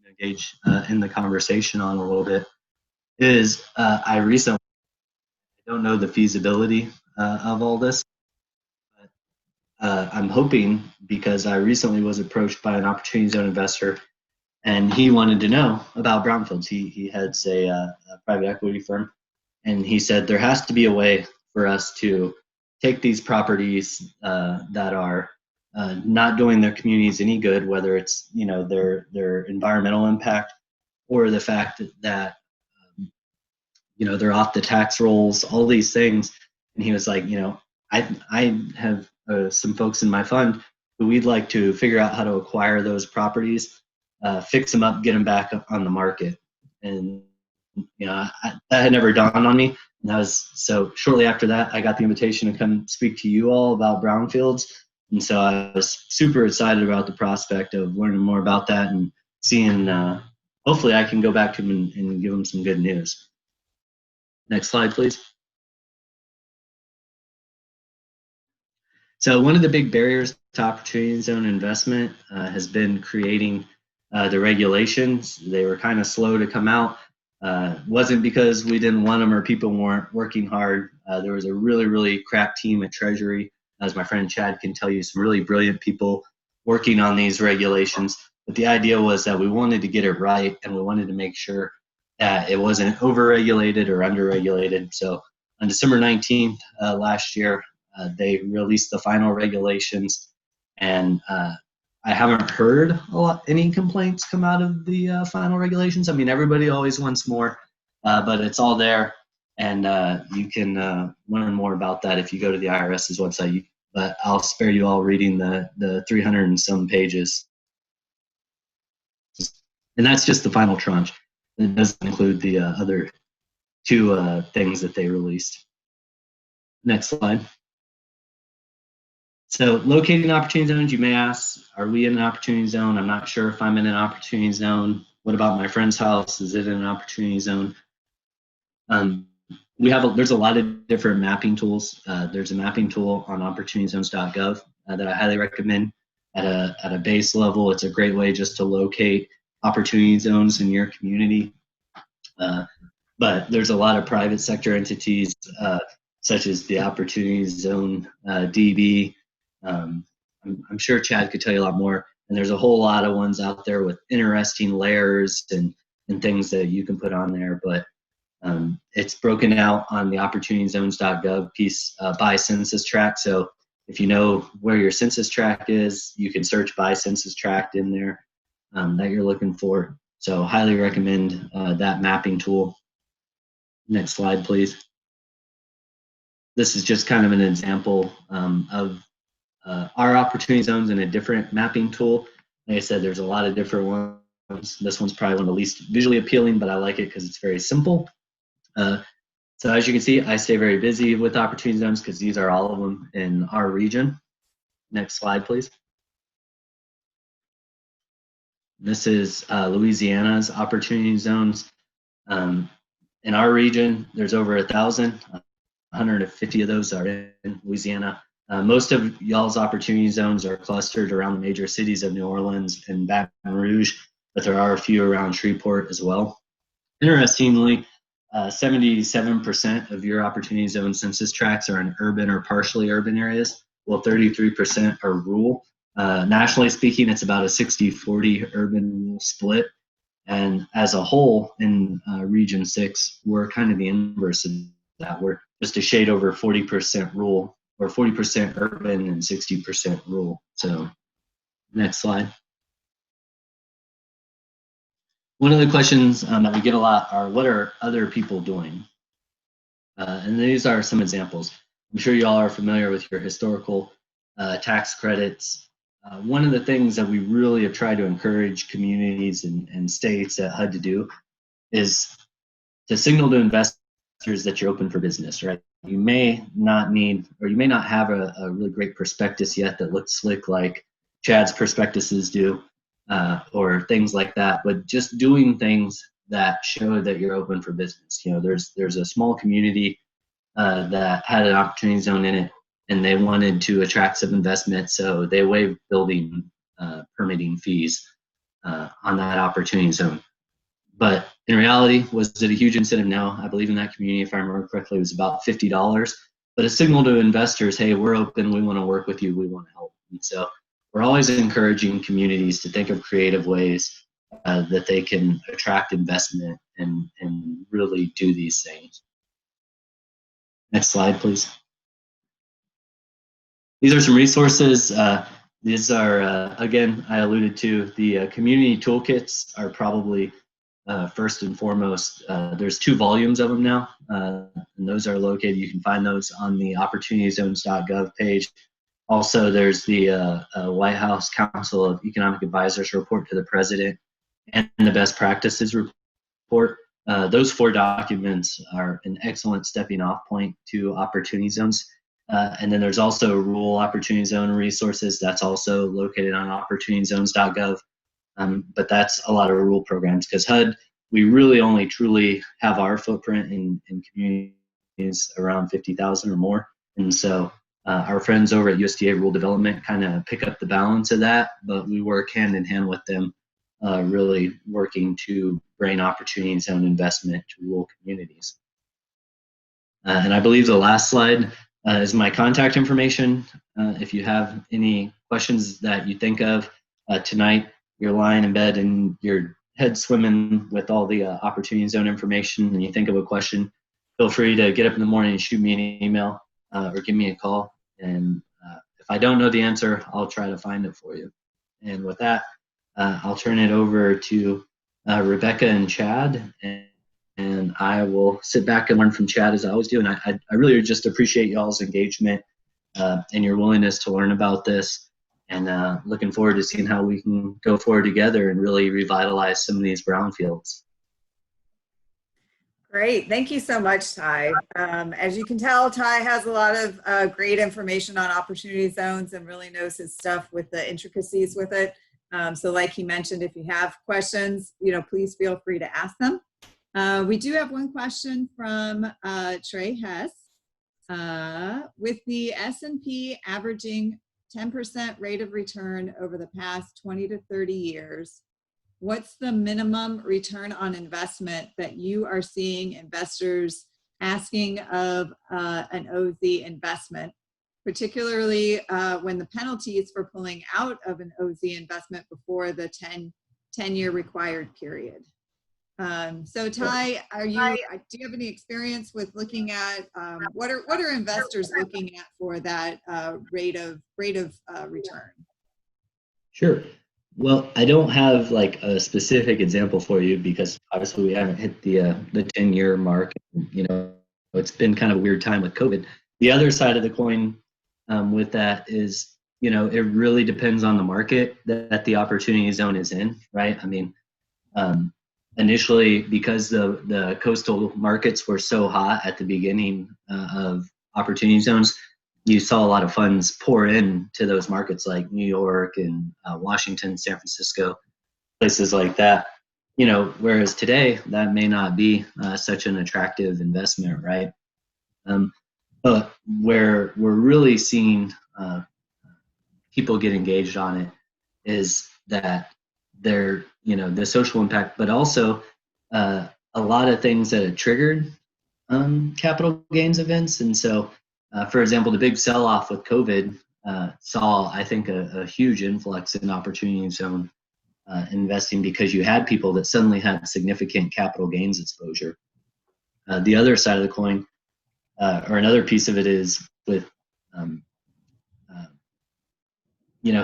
engage in the conversation on a little bit is I don't know the feasibility of all this. I'm hoping, because I recently was approached by an Opportunity Zone investor, and he wanted to know about brownfields. He heads a private equity firm, and he said there has to be a way for us to take these properties that are not doing their communities any good, whether it's their environmental impact or the fact that they're off the tax rolls, all these things. And he was like, I have some folks in my fund who we'd like to figure out how to acquire those properties, fix them up, get them back up on the market. And that had never dawned on me. And so shortly after that, I got the invitation to come speak to you all about brownfields. And so I was super excited about the prospect of learning more about that and seeing, hopefully I can go back to him and give him some good news. Next slide, please. So one of the big barriers to Opportunity Zone investment has been creating the regulations. They were kind of slow to come out. Wasn't because we didn't want them or people weren't working hard. There was a really, really crack team at Treasury, as my friend Chad can tell you, some really brilliant people working on these regulations. But the idea was that we wanted to get it right, and we wanted to make sure that it wasn't overregulated or underregulated. So on December 19th last year, they released the final regulations, and I haven't heard any complaints come out of the final regulations. I mean, everybody always wants more, but it's all there, and you can learn more about that if you go to the IRS's website. But I'll spare you all reading the 300 and some pages. And that's just the final tranche. It doesn't include the other two things that they released. Next slide. So locating opportunity zones, you may ask, are we in an opportunity zone? I'm not sure if I'm in an opportunity zone. What about my friend's house? Is it in an opportunity zone? There's a lot of different mapping tools. There's a mapping tool on opportunityzones.gov that I highly recommend. At a base level, it's a great way just to locate opportunity zones in your community. But there's a lot of private sector entities, such as the Opportunity Zone DB. I'm sure Chad could tell you a lot more. And there's a whole lot of ones out there with interesting layers and things that you can put on there. But it's broken out on the opportunityzones.gov piece by census tract. So if you know where your census tract is, you can search by census tract in there that you're looking for. So highly recommend that mapping tool. Next slide, please. this is just kind of an example of our opportunity zones in a different mapping tool. Like I said, there's a lot of different ones. This one's probably one of the least visually appealing, but I like it because it's very simple. So as you can see, I stay very busy with opportunity zones because these are all of them in our region. Next slide, please. This is Louisiana's opportunity zones. In our region, there's over 1,000. 150 of those are in Louisiana. Most of y'all's opportunity zones are clustered around the major cities of New Orleans and Baton Rouge, but there are a few around Shreveport as well. Interestingly, 77% of your opportunity zone census tracts are in urban or partially urban areas, while 33% are rural. Nationally speaking, it's about a 60-40 urban split. And as a whole, in Region 6, we're kind of the inverse of that. We're just a shade over 40% rural, or 40% urban and 60% rural. So next slide. One of the questions that we get a lot are, what are other people doing? And these are some examples. I'm sure you all are familiar with your historical tax credits. One of the things that we really have tried to encourage communities and states at HUD to do is to signal to investors that you're open for business, right? You may not need, or you may not have a really great prospectus yet that looks slick like Chad's prospectuses do, or things like that, but just doing things that show that you're open for business. You know, there's a small community that had an opportunity zone in it, and they wanted to attract some investment, so they waived building permitting fees on that opportunity zone. But in reality, was it a huge incentive? No. I believe in that community, if I remember correctly, it was about $50. But a signal to investors, hey, we're open, we want to work with you, we want to help. And so we're always encouraging communities to think of creative ways that they can attract investment and really do these things. Next slide, please. These are some resources. These are, again, I alluded to, the community toolkits are probably first and foremost. There's 2 volumes of them now, and those are located. You can find those on the opportunityzones.gov page. Also, there's the White House Council of Economic Advisors report to the president and the best practices report. Those 4 documents are an excellent stepping off point to opportunity zones. And then there's also rural opportunity zone resources. That's also located on opportunityzones.gov. But that's a lot of rural programs, because HUD, we really only truly have our footprint in communities around 50,000 or more. And so our friends over at USDA Rural Development kind of pick up the balance of that, but we work hand in hand with them, really working to bring opportunity zone investment to rural communities. And I believe the last slide is my contact information. If you have any questions that you think of tonight, you're lying in bed and your head swimming with all the opportunity zone information, and you think of a question, feel free to get up in the morning and shoot me an email or give me a call. And if I don't know the answer, I'll try to find it for you. And with that, I'll turn it over to Rebecca and Chad, and I will sit back and learn from Chad as I always do. And I really just appreciate y'all's engagement and your willingness to learn about this. And looking forward to seeing how we can go forward together and really revitalize some of these brownfields. Great. Thank you so much, Ty. As you can tell, Ty has a lot of great information on opportunity zones and really knows his stuff with the intricacies with it. So like he mentioned, if you have questions, please feel free to ask them. We do have one question from Trey Hess. With the S&P averaging 10% rate of return over the past 20 to 30 years, what's the minimum return on investment that you are seeing investors asking of an OZ investment, particularly when the penalties for pulling out of an OZ investment before the 10-year required period? So Ty, do you have any experience with looking at what are investors looking at for that rate of return? Sure. Well, I don't have like a specific example for you because obviously we haven't hit the 10-year mark. It's been kind of a weird time with COVID. The other side of the coin with that is, it really depends on the market that the opportunity zone is in, right? I mean, initially, because the coastal markets were so hot at the beginning of opportunity zones, you saw a lot of funds pour in to those markets like New York and Washington, San Francisco, places like that. Whereas today that may not be such an attractive investment, right? But where we're really seeing people get engaged on it is that they're, the social impact, but also a lot of things that have triggered capital gains events. And so, for example, the big sell-off with COVID saw, I think, a huge influx in opportunity zone investing because you had people that suddenly had significant capital gains exposure. The other side of the coin, or another piece of it, is with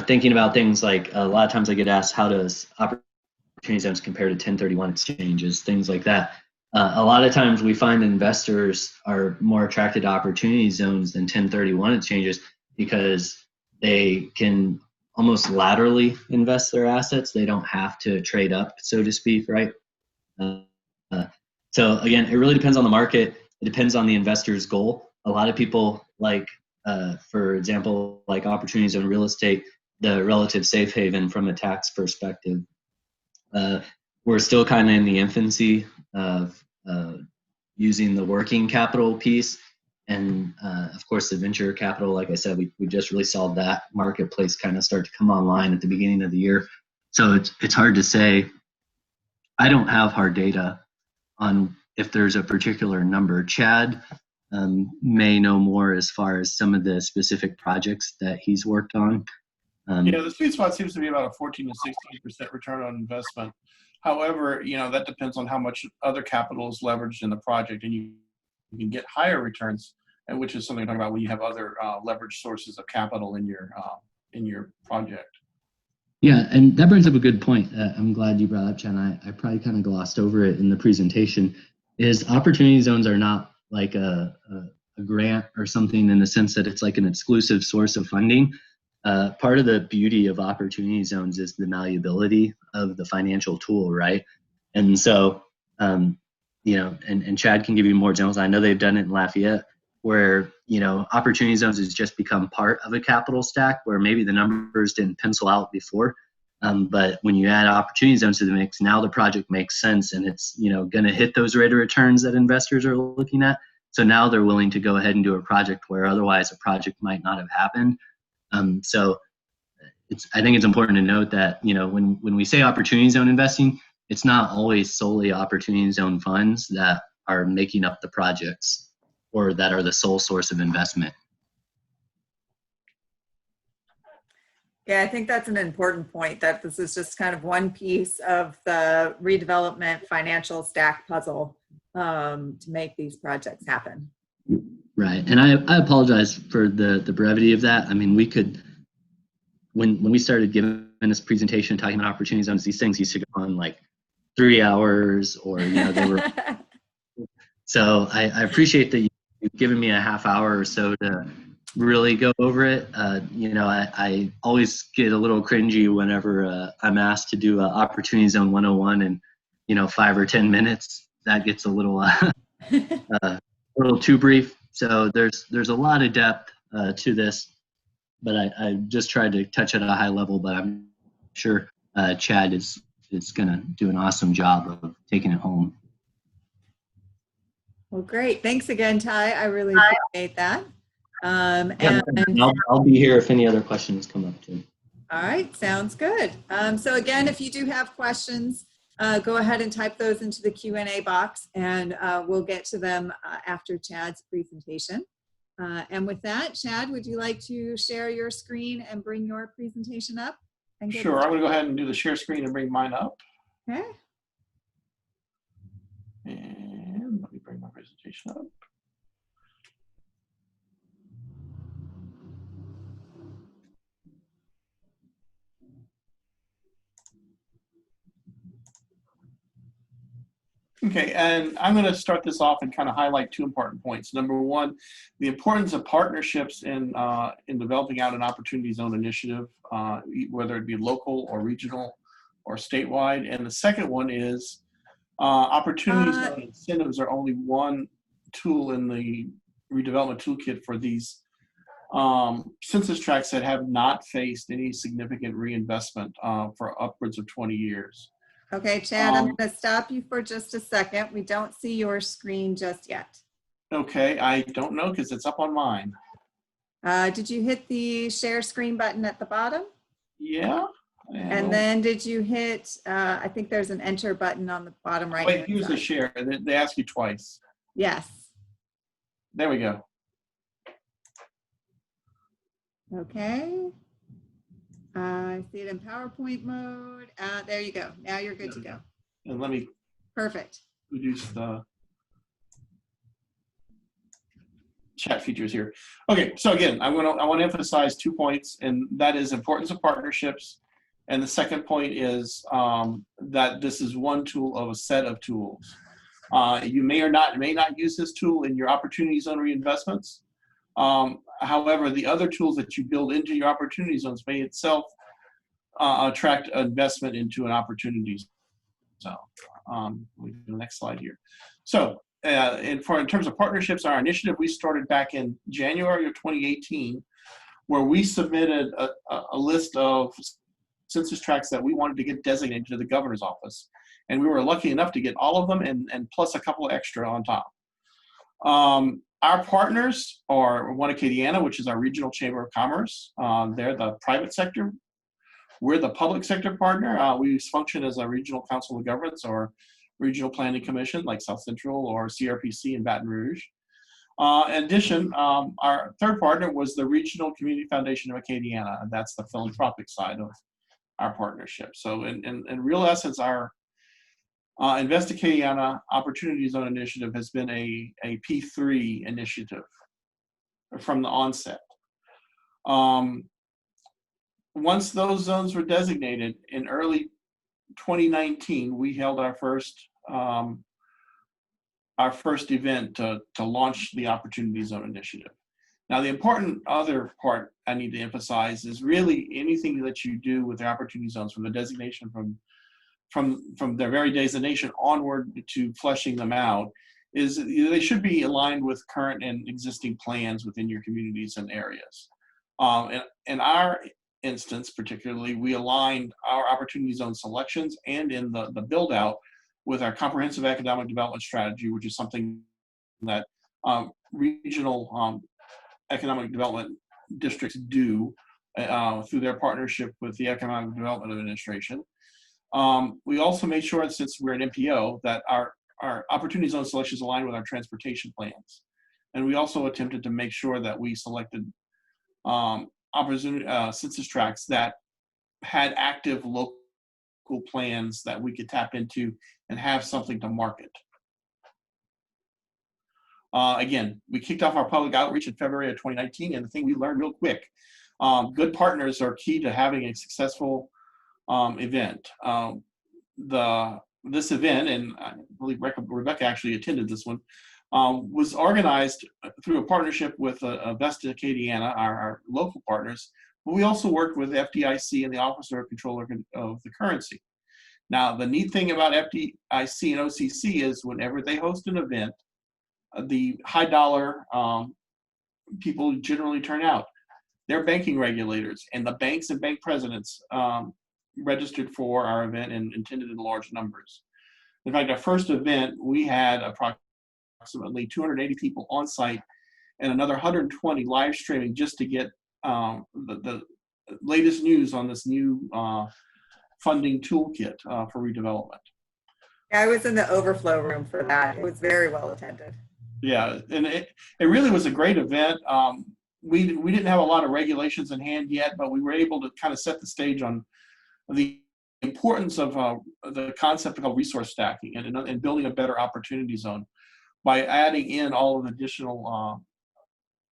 thinking about things like, a lot of times I get asked, how does opportunity zones compare to 1031 exchanges, things like that. A lot of times we find investors are more attracted to opportunity zones than 1031 exchanges because they can almost laterally invest their assets. They don't have to trade up, so to speak, right? So again, it really depends on the market. It depends on the investor's goal. A lot of people like, for example, like opportunity zone real estate, the relative safe haven from a tax perspective. We're still kind of in the infancy of using the working capital piece. And of course, the venture capital, like I said, we just really saw that marketplace kind of start to come online at the beginning of the year. So it's hard to say. I don't have hard data on if there's a particular number. Chad may know more as far as some of the specific projects that he's worked on. The sweet spot seems to be about a 14 to 16% return on investment. However, that depends on how much other capital is leveraged in the project, and you can get higher returns, and which is something I'm talking about when you have other leverage sources of capital in your project. Yeah, and that brings up a good point. I'm glad you brought up, Chad. I probably kind of glossed over it in the presentation. Is opportunity zones are not like a grant or something in the sense that it's like an exclusive source of funding. Part of the beauty of opportunity zones is the malleability of the financial tool, right? And so, and Chad can give you more examples. I know they've done it in Lafayette, where opportunity zones has just become part of a capital stack where maybe the numbers didn't pencil out before, but when you add opportunity zones to the mix, now the project makes sense, and it's going to hit those rate of returns that investors are looking at. So now they're willing to go ahead and do a project where otherwise a project might not have happened. So I think it's important to note that when we say opportunity zone investing, it's not always solely opportunity zone funds that are making up the projects or that are the sole source of investment. Yeah, I think that's an important point, that this is just kind of one piece of the redevelopment financial stack puzzle to make these projects happen. Right, and I apologize for the brevity of that. I mean, we could, when we started giving this presentation talking about opportunity zones, these things used to go on like 3 hours, or they were. So I appreciate that you've given me a half hour or so to really go over it. I always get a little cringy whenever I'm asked to do Opportunity Zone 101 in 5 or 10 minutes. That gets a little little too brief. So there's a lot of depth to this, but I just tried to touch at a high level. But I'm sure Chad is going to do an awesome job of taking it home. Well, great. Thanks again, Ty. I really appreciate that. And I'll be here if any other questions come up too. All right, sounds good. So again, if you do have questions, go ahead and type those into the Q&A box, and we'll get to them after Chad's presentation. And with that, Chad, would you like to share your screen and bring your presentation up? Sure, I'm going to go ahead and do the share screen and bring mine up. Okay. And let me bring my presentation up. Okay, and I'm going to start this off and kind of highlight two important points. Number one, the importance of partnerships in developing out an opportunity zone initiative, whether it be local or regional or statewide. And the second one is opportunity zone incentives are only one tool in the redevelopment toolkit for these census tracts that have not faced any significant reinvestment for upwards of 20 years. Okay, Chad, I'm going to stop you for just a second. We don't see your screen just yet. Okay, I don't know because it's up on mine. Did you hit the share screen button at the bottom? Yeah. And then did you hit, I think there's an enter button on the bottom right. Wait, here's the share. They ask you twice. Yes. There we go. Okay. I see it in PowerPoint mode. There you go. Now you're good to go. And let me Perfect. reduce the chat features here. Okay, so again, I want to emphasize 2 points, and that is importance of partnerships. And the second point is that this is one tool of a set of tools. You may not use this tool in your opportunity zone reinvestments. However, the other tools that you build into your opportunity zones may itself attract investment into an opportunity zone. We do the next slide here. So, in terms of partnerships, our initiative we started back in January of 2018, where we submitted a list of census tracts that we wanted to get designated to the governor's office, and we were lucky enough to get all of them and plus a couple extra on top. Our partners are One Acadiana, which is our regional chamber of commerce. They're the private sector. We're the public sector partner. We function as a regional council of governments or regional planning commission like South Central or CRPC in Baton Rouge. In addition, our third partner was the Regional Community Foundation of Acadiana, and that's the philanthropic side of our partnership. So in real essence, our InvestAcadiana Opportunity Zone Initiative has been a P3 initiative from the onset. Once those zones were designated in early 2019, we held our first event to launch the Opportunity Zone Initiative. Now, the important other part I need to emphasize is really anything that you do with the opportunity zones, from the designation from their very designation onward to fleshing them out, is they should be aligned with current and existing plans within your communities and areas. In our instance, particularly, we aligned our opportunity zone selections and in the build out with our comprehensive economic development strategy, which is something that regional economic development districts do through their partnership with the Economic Development Administration. We also made sure, since we're an MPO, that our opportunity zone selections align with our transportation plans. And we also attempted to make sure that we selected census tracts that had active local plans that we could tap into and have something to market. Again, we kicked off our public outreach in February of 2019, and the thing we learned real quick, good partners are key to having a successful event. This event, and I believe Rebecca actually attended this one, was organized through a partnership with InvestAcadiana, our local partners, but we also worked with FDIC and the Office of Controller of the Currency. Now, the neat thing about FDIC and OCC is whenever they host an event, the high dollar people generally turn out. They're banking regulators, and the banks and bank presidents registered for our event and attended in large numbers. In fact, our first event, we had approximately 280 people on site and another 120 live streaming just to get the latest news on this new funding toolkit for redevelopment. I was in the overflow room for that. It was very well attended. Yeah, and it really was a great event. We didn't have a lot of regulations in hand yet, but we were able to kind of set the stage on the importance of the concept called resource stacking and building a better opportunity zone by adding in all of the additional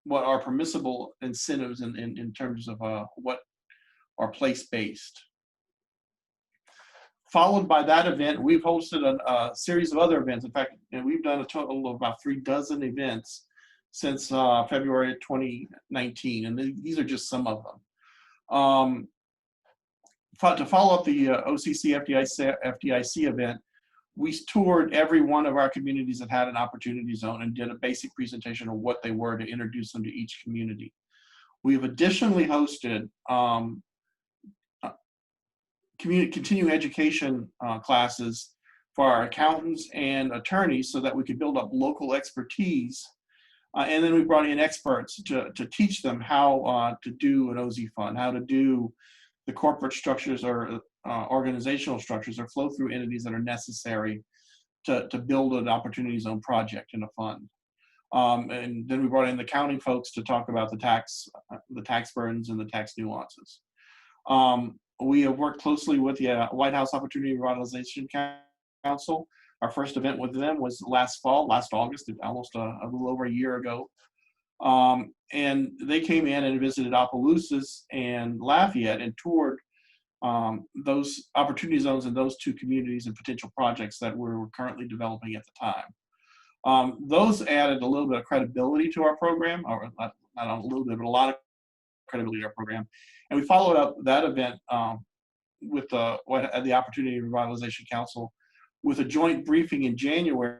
what are permissible incentives in terms of what are place-based. Followed by that event, we've hosted a series of other events. In fact, we've done a total of about 36 events since February 2019, and these are just some of them. To follow up the OCC FDIC event, we toured every one of our communities that had an opportunity zone and did a basic presentation of what they were to introduce them to each community. We've additionally hosted continuing education classes for our accountants and attorneys so that we could build up local expertise. And then we brought in experts to teach them how to do an OZ fund, how to do the corporate structures or organizational structures or flow through entities that are necessary to build an opportunity zone project in a fund. And then we brought in the accounting folks to talk about the tax burdens and the tax nuances. We have worked closely with the White House Opportunity Revitalization Council. Our first event with them was last August, almost a little over a year ago. And they came in and visited Opelousas and Lafayette and toured those opportunity zones in those two communities and potential projects that we're currently developing at the time. Those added a little bit of credibility to our program, or not a little bit, but a lot of credibility to our program. And we followed up that event with the Opportunity Revitalization Council with a joint briefing in January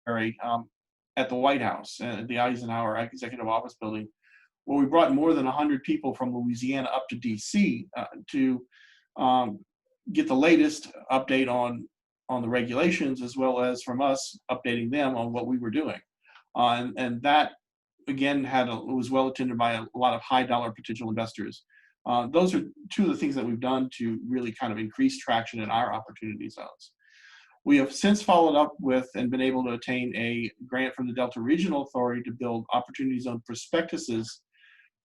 at the White House, the Eisenhower Executive Office Building, where we brought more than 100 people from Louisiana up to DC to get the latest update on the regulations, as well as from us updating them on what we were doing. And that, again, was well attended by a lot of high dollar potential investors. Those are two of the things that we've done to really kind of increase traction in our opportunity zones. We have since followed up with and been able to attain a grant from the Delta Regional Authority to build opportunity zone prospectuses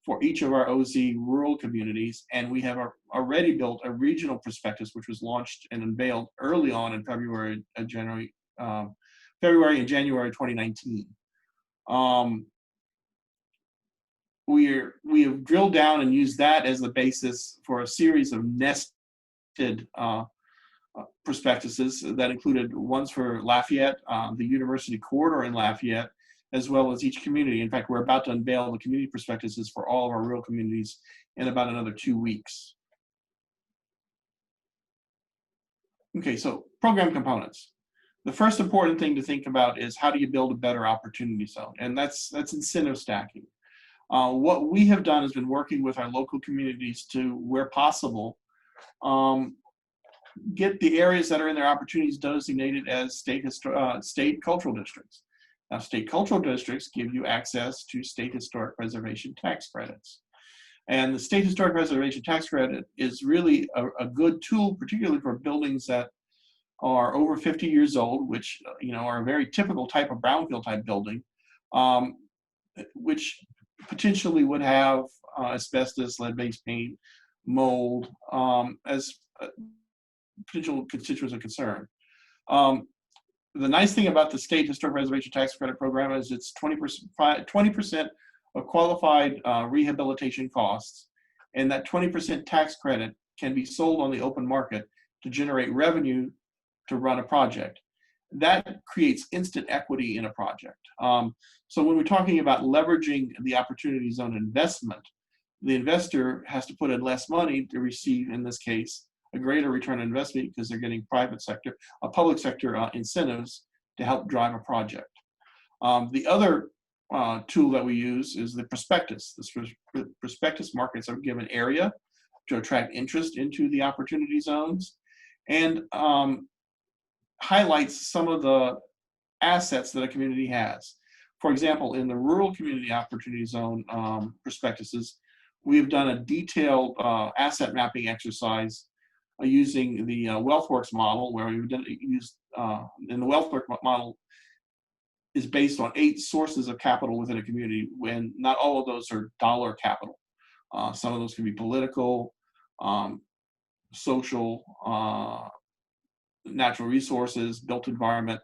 for each of our OZ rural communities. And we have already built a regional prospectus, which was launched and unveiled early on in February and January 2019. We have drilled down and used that as the basis for a series of nested prospectuses that included ones for Lafayette, the University Corridor in Lafayette, as well as each community. In fact, we're about to unveil the community prospectuses for all of our rural communities in about another 2 weeks. Okay, so program components. The first important thing to think about is how do you build a better opportunity zone? And that's incentive stacking. What we have done has been working with our local communities to, where possible, get the areas that are in their opportunities designated as state cultural districts. Now, state cultural districts give you access to state historic preservation tax credits. And the state historic preservation tax credit is really a good tool, particularly for buildings that are over 50 years old, which are a very typical type of brownfield type building, which potentially would have asbestos, lead-based paint, mold as potential constituents of concern. The nice thing about the state historic preservation tax credit program is it's 20% of qualified rehabilitation costs, and that 20% tax credit can be sold on the open market to generate revenue to run a project. That creates instant equity in a project. So when we're talking about leveraging the opportunity zone investment, the investor has to put in less money to receive, in this case, a greater return on investment because they're getting public sector incentives to help drive a project. The other tool that we use is the prospectus. The prospectus markets are given area to attract interest into the opportunity zones and highlights some of the assets that a community has. For example, in the rural community opportunity zone prospectuses, we've done a detailed asset mapping exercise using the WealthWorks model, where we've used, and the WealthWorks model is based on 8 sources of capital within a community, when not all of those are dollar capital. Some of those can be political, social, natural resources, built environment,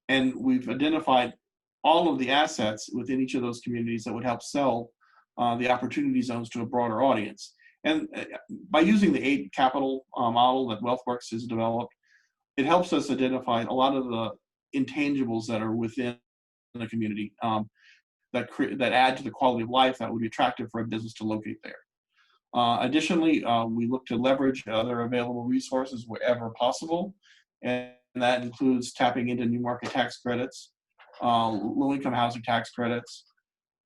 and we've identified all of the assets within each of those communities that would help sell the opportunity zones to a broader audience. And by using the 8 capital model that WealthWorks has developed, it helps us identify a lot of the intangibles that are within the community that add to the quality of life that would be attractive for a business to locate there. Additionally, we look to leverage other available resources wherever possible, and that includes tapping into new market tax credits, low-income housing tax credits,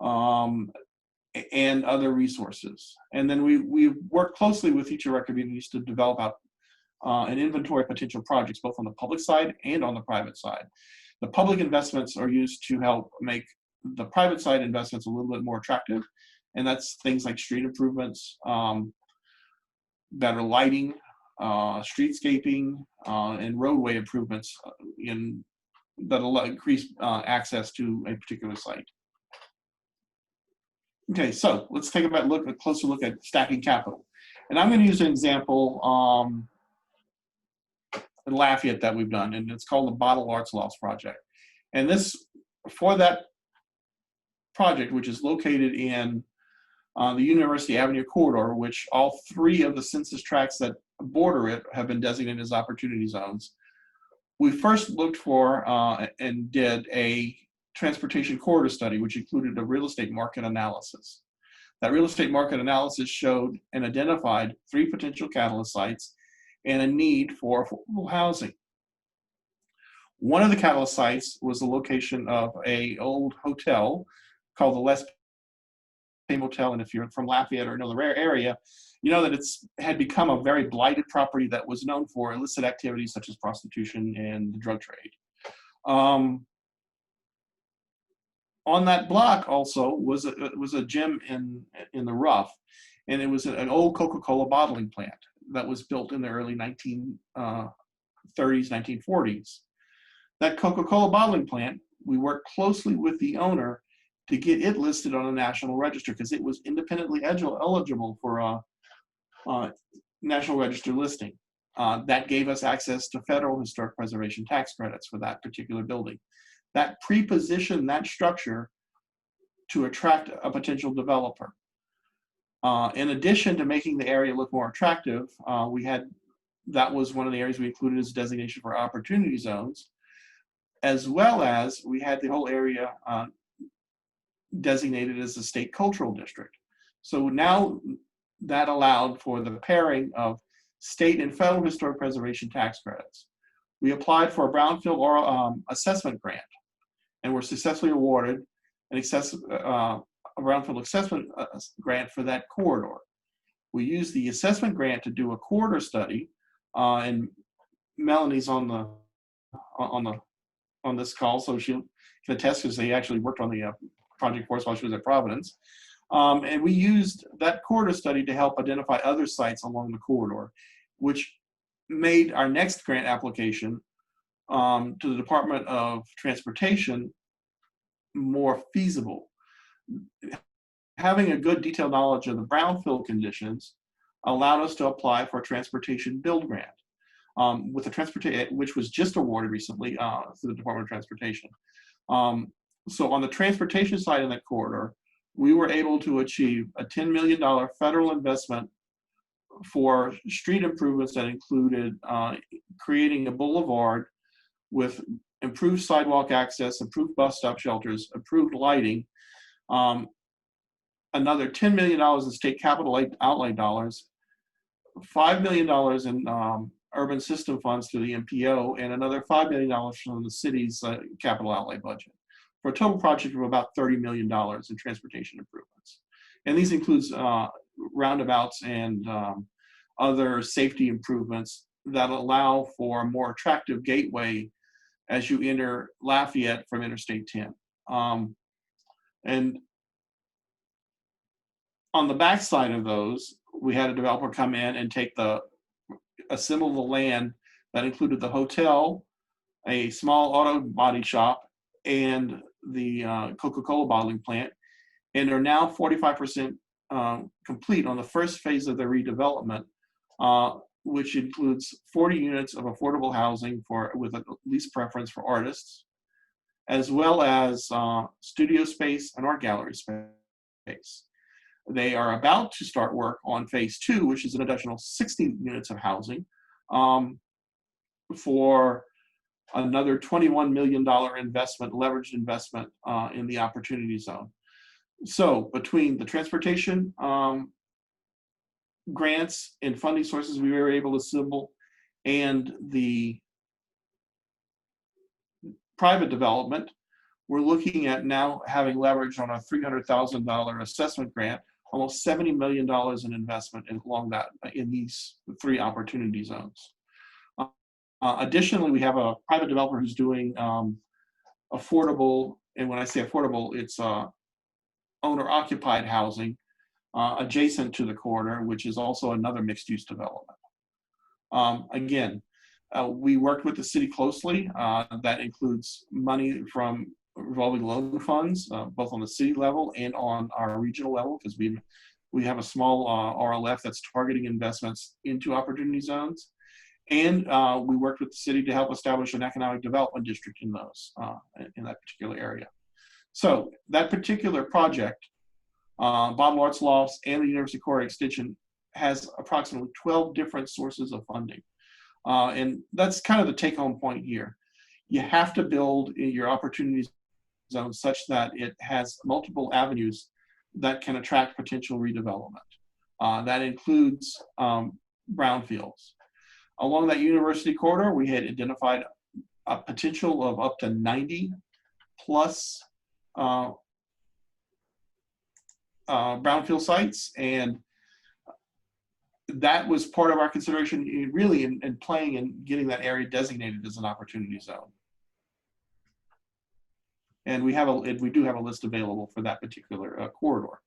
and other resources. And then we work closely with each of our communities to develop out an inventory of potential projects, both on the public side and on the private side. The public investments are used to help make the private side investments a little bit more attractive. And that's things like street improvements, better lighting, streetscaping, and roadway improvements that'll increase access to a particular site. Okay, so let's take a closer look at stacking capital. And I'm going to use an example in Lafayette that we've done, and it's called the Bottle Arts Loft Project. And for that project, which is located in the University Avenue corridor, which all 3 of the census tracts that border it have been designated as opportunity zones. We first looked for and did a transportation corridor study, which included a real estate market analysis. That real estate market analysis showed and identified 3 potential catalyst sites and a need for affordable housing. One of the catalyst sites was the location of an old hotel called the Les Hotel, and if you're from Lafayette or another area, you know that it's had become a very blighted property that was known for illicit activities such as prostitution and the drug trade. On that block also was a gym in the rough, and it was an old Coca-Cola bottling plant that was built in the early 1930s, 1940s. That Coca-Cola bottling plant, we worked closely with the owner to get it listed on a national register because it was independently eligible for a national register listing. That gave us access to federal historic preservation tax credits for that particular building. That pre-positioned that structure to attract a potential developer. In addition to making the area look more attractive, that was one of the areas we included as designation for opportunity zones, as well as we had the whole area designated as a state cultural district. So now that allowed for the pairing of state and federal historic preservation tax credits. We applied for a Brownfield assessment grant and were successfully awarded a Brownfield assessment grant for that corridor. We used the assessment grant to do a corridor study, and Melanie's on this call, so she can attest because they actually worked on the project for us while she was at Providence. And we used that corridor study to help identify other sites along the corridor, which made our next grant application to the Department of Transportation more feasible. Having a good detailed knowledge of the brownfield conditions allowed us to apply for a transportation build grant with the transportation, which was just awarded recently through the Department of Transportation. So on the transportation side in that corridor, we were able to achieve a $10 million federal investment for street improvements that included creating a boulevard with improved sidewalk access, improved bus stop shelters, improved lighting, another $10 million in state capital outlay dollars, $5 million in urban system funds through the MPO, and another $5 million from the city's capital outlay budget, for a total project of about $30 million in transportation improvements. And these includes roundabouts and other safety improvements that allow for a more attractive gateway as you enter Lafayette from Interstate 10. And on the backside of those, we had a developer come in and assemble the land that included the hotel, a small auto body shop, and the Coca-Cola bottling plant, and are now 45% complete on the first phase of the redevelopment, which includes 40 units of affordable housing with a lease preference for artists, as well as studio space and art gallery space. They are about to start work on phase 2, which is an additional 60 units of housing. for another $21 million investment, leveraged investment in the opportunity zone. So between the transportation grants and funding sources we were able to assemble and the private development, we're looking at now having leverage on a $300,000 assessment grant, almost $70 million in investment along that in these 3 opportunity zones. Additionally, we have a private developer who's doing affordable, and when I say affordable, it's owner-occupied housing adjacent to the corridor, which is also another mixed-use development. Again, we worked with the city closely. That includes money from revolving loan funds, both on the city level and on our regional level, because we have a small RLF that's targeting investments into opportunity zones. And we worked with the city to help establish an economic development district in in that particular area. So that particular project, Bob Lart's Lofts and the University Corridor Extension, has approximately 12 different sources of funding. And that's kind of the take-home point here. You have to build your opportunity zone such that it has multiple avenues that can attract potential redevelopment. That includes brownfields. Along that university corridor, we had identified a potential of up to 90 plus brownfield sites, and that was part of our consideration really in playing and getting that area designated as an opportunity zone. And we do have a list available for that particular corridor.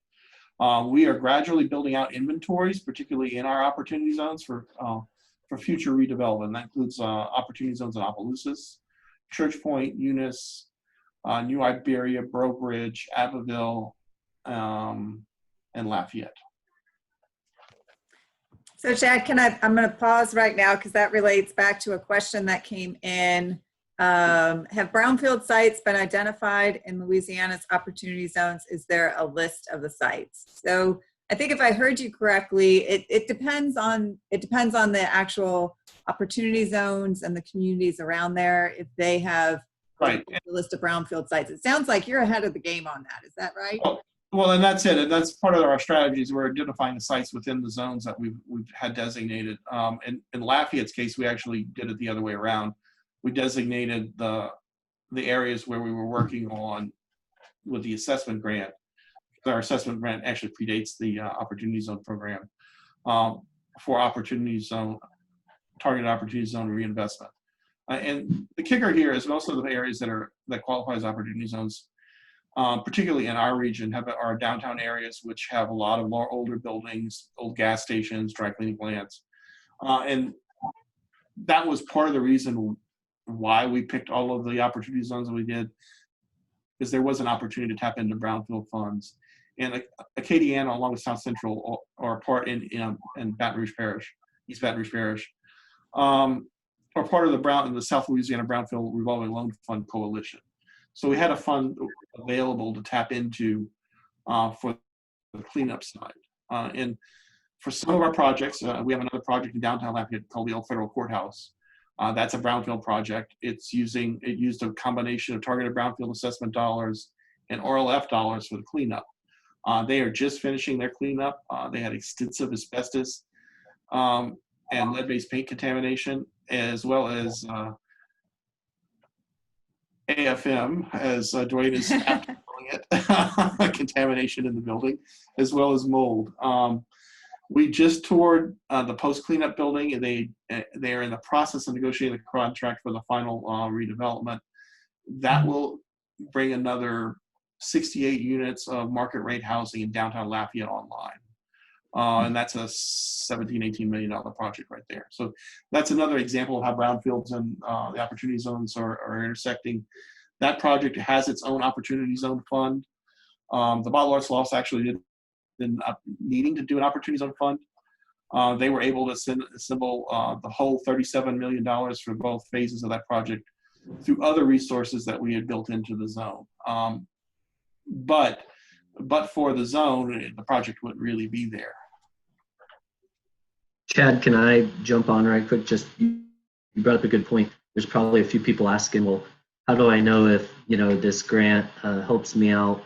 We are gradually building out inventories, particularly in our opportunity zones for future redevelopment. That includes opportunity zones in Opelousas, Church Point, Eunice, New Iberia, Breaux Bridge, Abbeville, and Lafayette. So Chad, I'm going to pause right now because that relates back to a question that came in. Have brownfield sites been identified in Louisiana's opportunity zones? Is there a list of the sites? So I think if I heard you correctly, it depends on the actual opportunity zones and the communities around there, if they have right a list of brownfield sites. It sounds like you're ahead of the game on that. Is that right? Well, and that's it. And that's part of our strategies. We're identifying the sites within the zones that we've had designated. In Lafayette's case, we actually did it the other way around. We designated the areas where we were working on with the assessment grant. Our assessment grant actually predates the Opportunity Zone program for opportunity zone, targeted opportunity zone reinvestment. And the kicker here is most of the areas that qualify as opportunity zones, particularly in our region, are downtown areas which have a lot of more older buildings, old gas stations, dry cleaning plants, and that was part of the reason why we picked all of the opportunity zones that we did, because there was an opportunity to tap into brownfield funds. And Acadiana, along with South Central, are part in Baton Rouge Parish, East Baton Rouge Parish, are part of the South Louisiana Brownfield Revolving Loan Fund Coalition. So we had a fund available to tap into for the cleanup side. And for some of our projects, we have another project in downtown Lafayette called the Old Federal Courthouse. That's a brownfield project. It used a combination of targeted brownfield assessment dollars and RLF dollars for the cleanup. They are just finishing their cleanup. They had extensive asbestos and lead-based paint contamination, as well as AFM, as Dwayne is calling it, contamination in the building, as well as mold. We just toured the post-cleanup building, and they are in the process of negotiating the contract for the final redevelopment. That will bring another 68 units of market rate housing in downtown Lafayette online. And that's a $17-18 million project right there. So that's another example of how brownfields and the opportunity zones are intersecting. That project has its own opportunity zone fund. The Bob Lart's Lofts actually didn't needing to do an opportunity zone fund. They were able to assemble the whole $37 million for both phases of that project through other resources that we had built into the zone. But for the zone, the project wouldn't really be there. Chad, can I jump on right quick? Just you brought up a good point. There's probably a few people asking, well, how do I know if, this grant helps me out,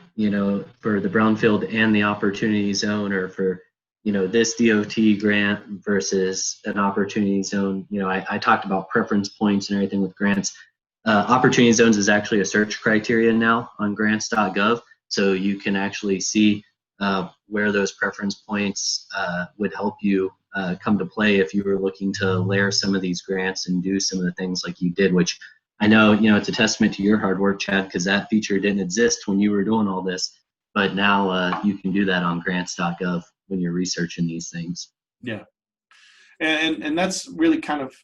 for the brownfield and the opportunity zone, or for, this DOT grant versus an opportunity zone? I talked about preference points and everything with grants. Opportunity zones is actually a search criteria now on grants.gov. So you can actually see where those preference points would help you come to play if you were looking to layer some of these grants and do some of the things like you did, which I know, it's a testament to your hard work, Chad, because that feature didn't exist when you were doing all this, but now you can do that on grants.gov when you're researching these things. Yeah. And that's really kind of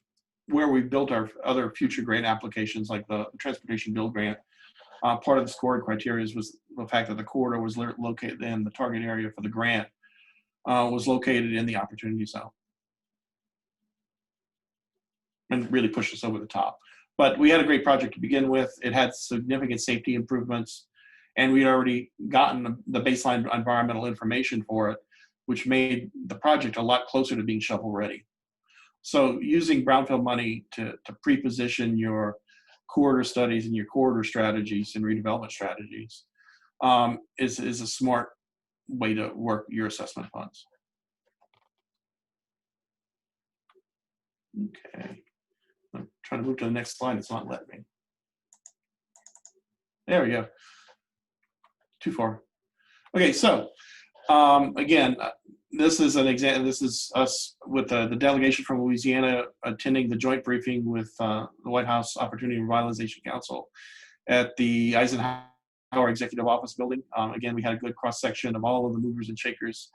where we built our other future grant applications, like the transportation build grant. Part of the scoring criteria was the fact that the corridor was located in the target area for the grant was located in the opportunity zone, and really pushed us over the top. But we had a great project to begin with. It had significant safety improvements, and we'd already gotten the baseline environmental information for it, which made the project a lot closer to being shovel ready. So using brownfield money to pre-position your corridor studies and your corridor strategies and redevelopment strategies is a smart way to work your assessment funds. Okay. I'm trying to move to the next slide. It's not letting me. There we go. Too far. Okay, so again, this is an example. This is us with the delegation from Louisiana attending the joint briefing with the White House Opportunity and Revitalization Council at the Eisenhower Executive Office building. Again, we had a good cross section of all of the movers and shakers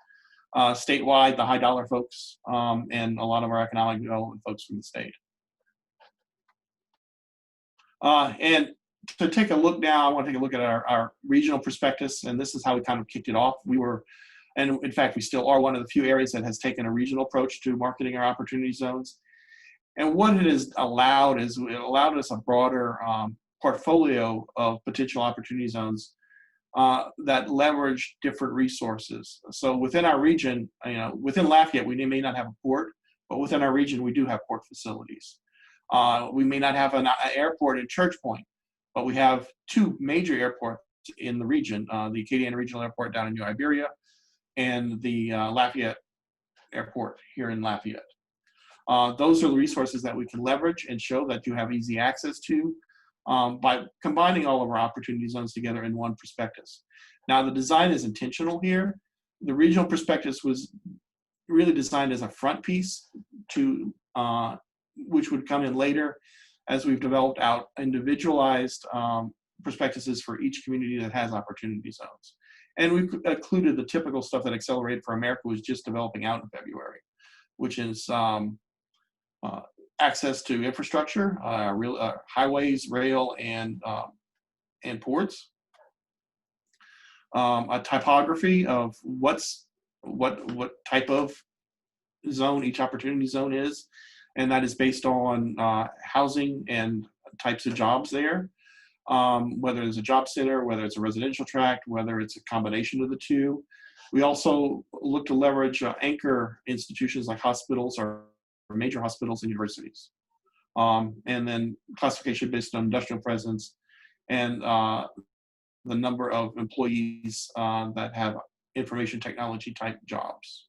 statewide, the high dollar folks, and a lot of our economic development folks from the state. And to take a look now, I want to take a look at our regional prospectus, and this is how we kind of kicked it off. We were, and in fact, we still are one of the few areas that has taken a regional approach to marketing our opportunity zones. And what it has allowed is it allowed us a broader portfolio of potential opportunity zones that leverage different resources. So within our region, within Lafayette, we may not have a port, but within our region, we do have port facilities. We may not have an airport in Church Point, but we have two major airports in the region, the Acadiana Regional Airport down in New Iberia and the Lafayette Airport here in Lafayette. Those are the resources that we can leverage and show that you have easy access to by combining all of our opportunity zones together in one prospectus. Now, the design is intentional here. The regional prospectus was really designed as a front piece to which would come in later as we've developed out individualized prospectuses for each community that has opportunity zones. And we've included the typical stuff that Accelerate for America was just developing out in February, which is access to infrastructure, highways, rail, and ports. A typography of what type of zone each opportunity zone is, and that is based on housing and types of jobs there. Whether it's a job center, whether it's a residential tract, whether it's a combination of the two. We also look to leverage anchor institutions like hospitals or major hospitals and universities. And then classification based on industrial presence and the number of employees that have information technology type jobs.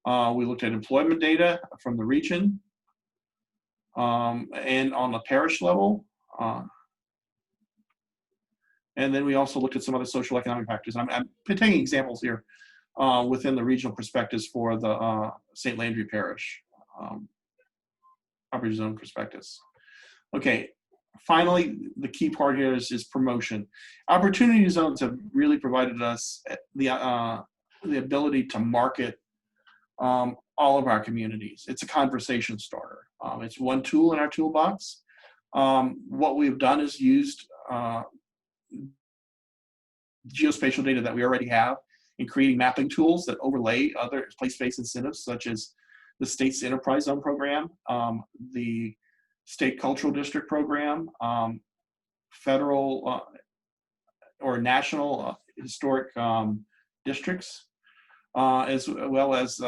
We looked at employment data from the region and on the parish level. And then we also looked at some other social economic factors. I'm taking examples here within the regional prospectus for the St. Landry Parish opportunity zone prospectus. Okay, finally, the key part here is promotion. Opportunity zones have really provided us the ability to market all of our communities. It's a conversation starter. It's one tool in our toolbox. What we've done is used geospatial data that we already have in creating mapping tools that overlay other place-based incentives, such as the state's enterprise zone program, the state cultural district program, federal or national historic districts, as well as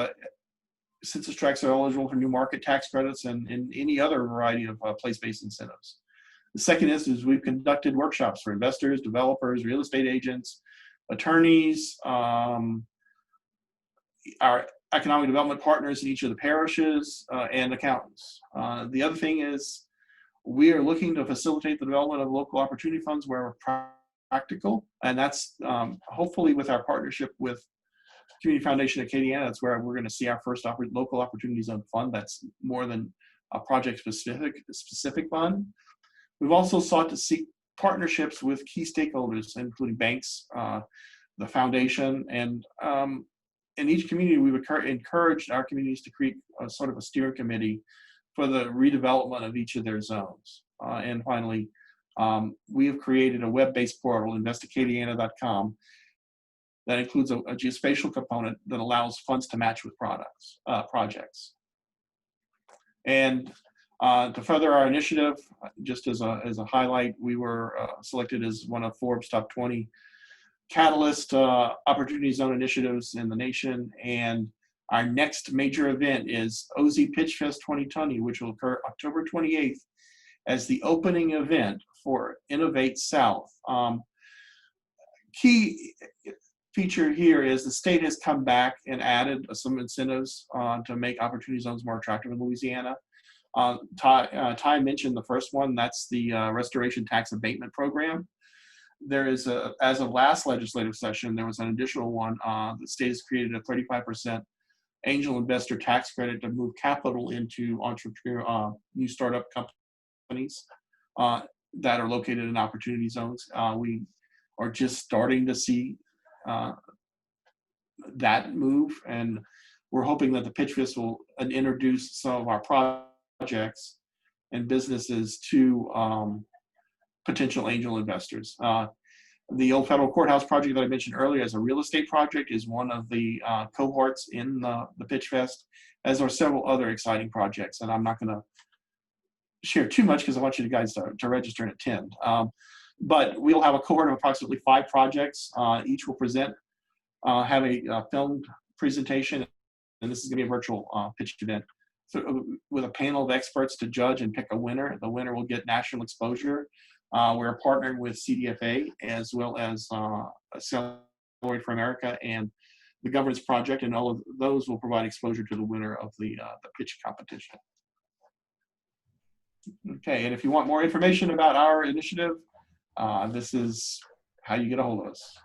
census tracts are eligible for new market tax credits and any other variety of place-based incentives. The second is we've conducted workshops for investors, developers, real estate agents, attorneys, our economic development partners in each of the parishes, and accountants. The other thing is we are looking to facilitate the development of local opportunity funds where practical, and that's hopefully with our partnership with Community Foundation Acadiana. That's where we're going to see our first local opportunity zone fund that's more than a project specific fund. We've also sought to seek partnerships with key stakeholders, including banks, the foundation, and in each community, we've encouraged our communities to create a sort of a steering committee for the redevelopment of each of their zones. And finally, we have created a web-based portal, InvestAcadiana.com, that includes a geospatial component that allows funds to match with projects. And to further our initiative, just as a highlight, we were selected as one of Forbes' top 20 Catalyst Opportunity Zone initiatives in the nation. And our next major event is OZ Pitch Fest 2020, which will occur October 28th as the opening event for Innovate South. Key feature here is the state has come back and added some incentives to make opportunity zones more attractive in Louisiana. Ty mentioned the first one, that's the Restoration Tax Abatement Program. There is as of last legislative session, there was an additional one. The state has created a 35% angel investor tax credit to move capital into entrepreneur, new startup companies that are located in opportunity zones. We are just starting to see that move, and we're hoping that the Pitch Fest will introduce some of our projects and businesses to potential angel investors. The old federal courthouse project that I mentioned earlier as a real estate project is one of the cohorts in the Pitch Fest, as are several other exciting projects. And I'm not going to share too much because I want you guys to register and attend. But we'll have a cohort of approximately 5 projects. Each will have a filmed presentation, and this is going to be a virtual pitch event. So, with a panel of experts to judge and pick a winner. The winner will get national exposure. We're partnering with CDFA as well as Accelerate for America and the Governance Project, and all of those will provide exposure to the winner of the pitch competition. Okay, and if you want more information about our initiative, this is how you get a hold of us.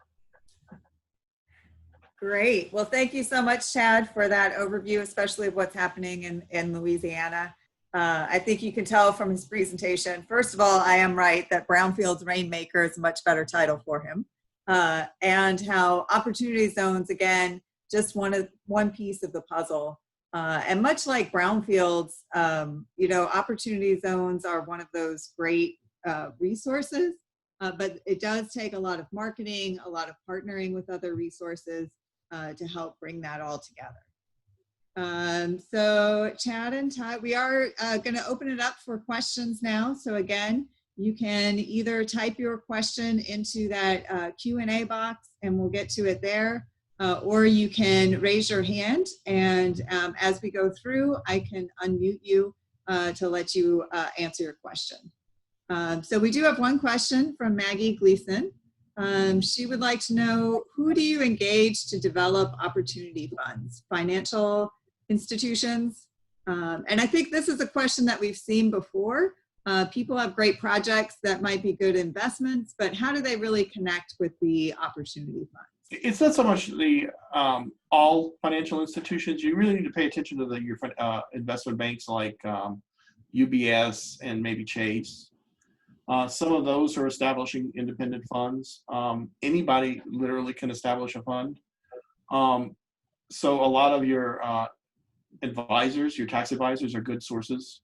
Great. Well, thank you so much, Chad, for that overview, especially of what's happening in Louisiana. I think you can tell from his presentation, first of all, I am right that Brownfields Rainmaker is a much better title for him. And how opportunity zones, again, just one piece of the puzzle. And much like Brownfields, opportunity zones are one of those great resources, but it does take a lot of marketing, a lot of partnering with other resources to help bring that all together. So Chad and Ty, we are going to open it up for questions now. So again, you can either type your question into that Q&A box and we'll get to it there, or you can raise your hand, and as we go through, I can unmute you to let you answer your question. So we do have one question from Maggie Gleason. She would like to know, who do you engage to develop opportunity funds? Financial institutions? And I think this is a question that we've seen before. People have great projects that might be good investments, but how do they really connect with the opportunity funds? It's not so much the all financial institutions. You really need to pay attention to your investment banks like UBS and maybe Chase. Some of those are establishing independent funds. Anybody literally can establish a fund. So a lot of your advisors, your tax advisors, are good sources.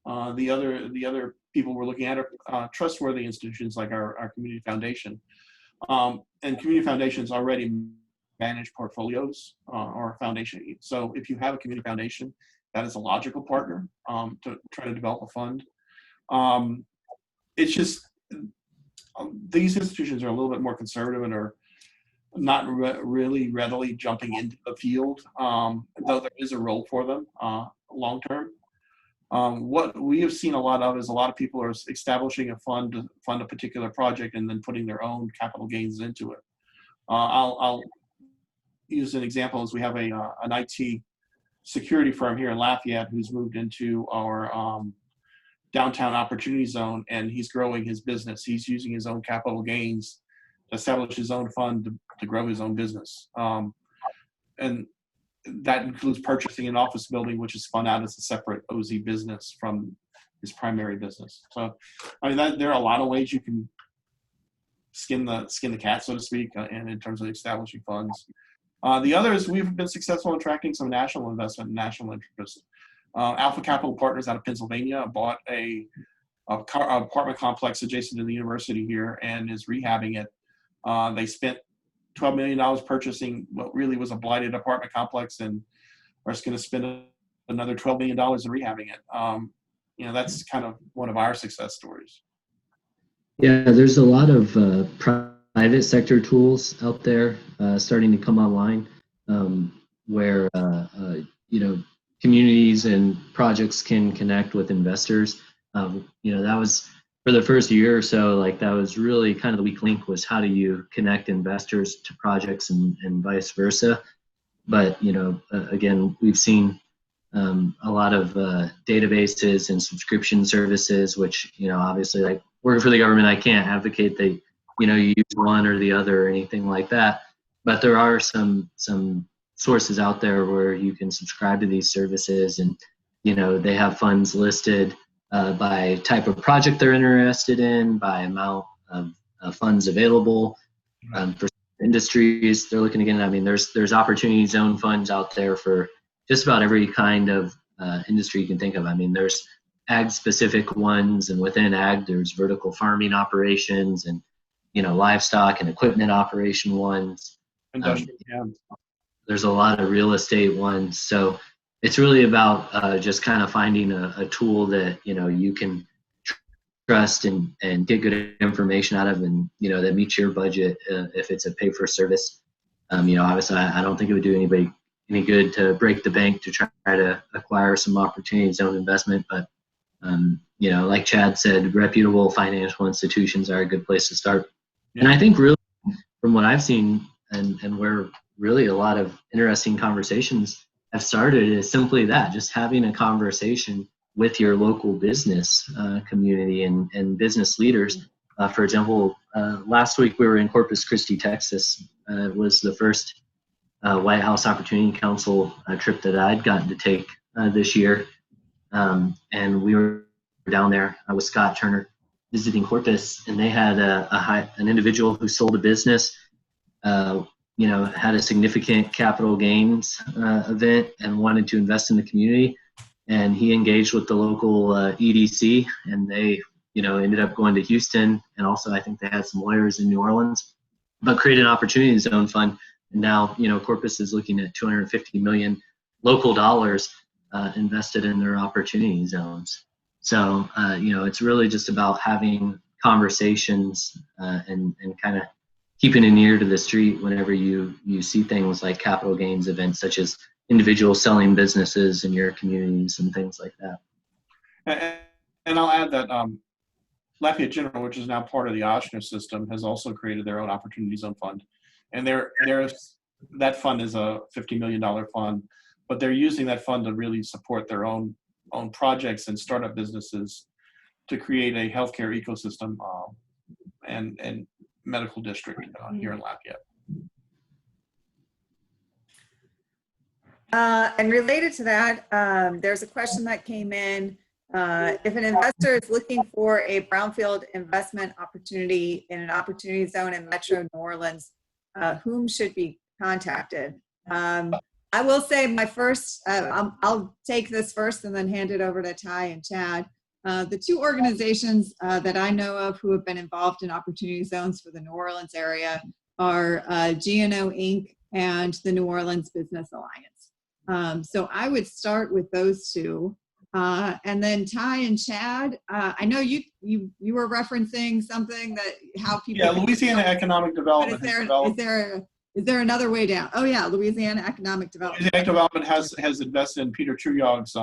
The other people we're looking at are trustworthy institutions like our community foundation. And community foundations already manage portfolios or foundation. So if you have a community foundation, that is a logical partner to try to develop a fund. It's just these institutions are a little bit more conservative and are not really readily jumping into the field, though there is a role for them long term. What we have seen a lot of is a lot of people are establishing a fund to fund a particular project and then putting their own capital gains into it. I'll use an example as we have an IT security firm here in Lafayette who's moved into our downtown opportunity zone, and he's growing his business. He's using his own capital gains to establish his own fund to grow his own business. And that includes purchasing an office building, which is spun out as a separate OZ business from his primary business. So, I mean, there are a lot of ways you can skin the cat, so to speak, and in terms of establishing funds. The other is we've been successful in attracting some national investment and national interest. Alpha Capital Partners out of Pennsylvania bought a apartment complex adjacent to the university here and is rehabbing it. They spent $12 million purchasing what really was a blighted apartment complex and are just going to spend another $12 million in rehabbing it. That's kind of one of our success stories. Yeah, there's a lot of private sector tools out there starting to come online where, communities and projects can connect with investors. That was for the first year or so, like that was really kind of the weak link was how do you connect investors to projects and vice versa. But, again, we've seen a lot of databases and subscription services, which, obviously like working for the government, I can't advocate that, you use one or the other or anything like that. But there are some sources out there where you can subscribe to these services and, they have funds listed by type of project they're interested in, by amount of funds available for industries they're looking again. I mean, there's opportunity zone funds out there for just about every kind of industry you can think of. I mean, there's ag specific ones, and within ag, there's vertical farming operations and, livestock and equipment operation ones. There's a lot of real estate ones. So it's really about just kind of finding a tool that, you can trust and get good information out of, and, that meets your budget if it's a pay for service. Obviously I don't think it would do anybody any good to break the bank to try to acquire some opportunity zone investment. But, like Chad said, reputable financial institutions are a good place to start. Yeah. And I think really from what I've seen and where really a lot of interesting conversations have started is simply that, just having a conversation with your local business community and business leaders. For example, last week we were in Corpus Christi, Texas. It was the first White House Opportunity Council trip that I'd gotten to take this year. And we were down there with Scott Turner visiting Corpus, and they had an individual who sold a business, had a significant capital gains event and wanted to invest in the community. And he engaged with the local EDC, and they, ended up going to Houston. And also I think they had some lawyers in New Orleans, but created an opportunity zone fund. And now, Corpus is looking at $250 million local dollars invested in their opportunity zones. So, it's really just about having conversations and kind of keeping an ear to the street whenever you see things like capital gains events, such as individuals selling businesses in your communities and things like that. And I'll add that Lafayette General, which is now part of the Ochsner system, has also created their own Opportunity Zone Fund. And that fund is a $50 million fund, but they're using that fund to really support their own projects and startup businesses to create a healthcare ecosystem and medical district here in Lafayette. And related to that, there's a question that came in. If an investor is looking for a brownfield investment opportunity in an opportunity zone in Metro New Orleans, whom should be contacted? I will say my first, I'll take this first and then hand it over to Ty and Chad. The two organizations that I know of who have been involved in opportunity zones for the New Orleans area are GNO Inc. and the New Orleans Business Alliance. So I would start with those two. And then Ty and Chad, I know you were referencing something that how people. Yeah, Louisiana Economic Development. Is there Is there another way down? Oh yeah, Louisiana Economic Development. Louisiana Development has invested in Peter Truyog's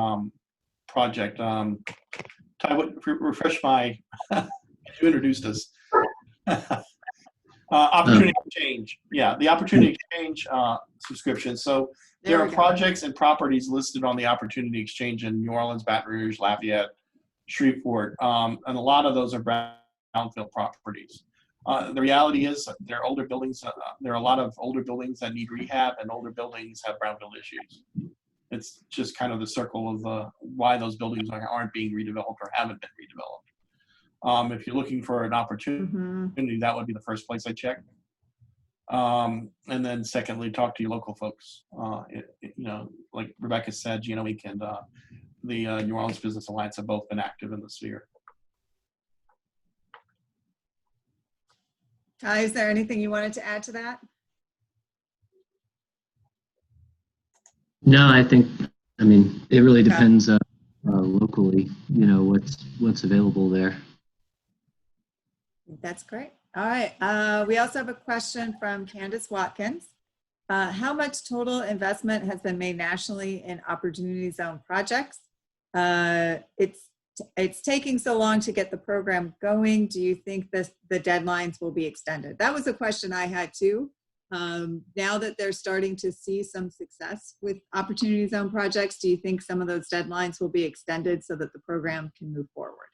project. Ty, refresh my, you introduced us. Opportunity Exchange. Yeah, the Opportunity Exchange subscription. So there are projects and properties listed on the Opportunity Exchange in New Orleans, Baton Rouge, Lafayette, Shreveport, and a lot of those are brownfield properties. The reality is there are older buildings. There are a lot of older buildings that need rehab, and older buildings have brownfield issues. It's just kind of the circle of why those buildings aren't being redeveloped or haven't been redeveloped. If you're looking for an opportunity, that would be the first place I check. And then secondly, talk to your local folks. Like Rebecca said, Genoweek and the New Orleans Business Alliance have both been active in the sphere. Ty, is there anything you wanted to add to that? No, I mean, it really depends locally, what's available there. That's great. All right. We also have a question from Candace Watkins. How much total investment has been made nationally in Opportunity Zone projects? It's taking so long to get the program going. Do you think the deadlines will be extended? That was a question I had too. Now that they're starting to see some success with Opportunity Zone projects, do you think some of those deadlines will be extended so that the program can move forward?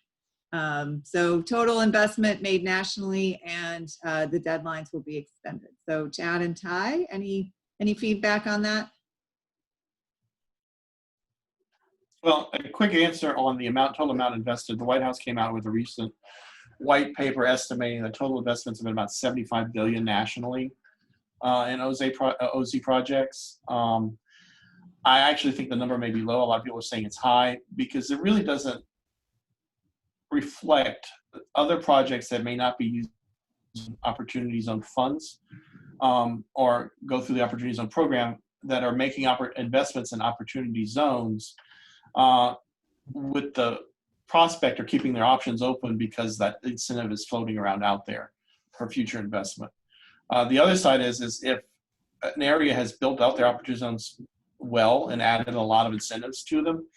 So total investment made nationally, and the deadlines will be extended. So Chad and Ty, any feedback on that? Well, a quick answer on the total amount invested. The White House came out with a recent white paper estimating the total investments have been about $75 billion nationally in OZ projects. I actually think the number may be low. A lot of people are saying it's high because it really doesn't reflect other projects that may not be using Opportunity Zone funds or go through the Opportunity Zone program that are making investments in Opportunity Zones with the prospect or keeping their options open because that incentive is floating around out there for future investment. The other side is if an area has built out their Opportunity Zones well and added a lot of incentives to them,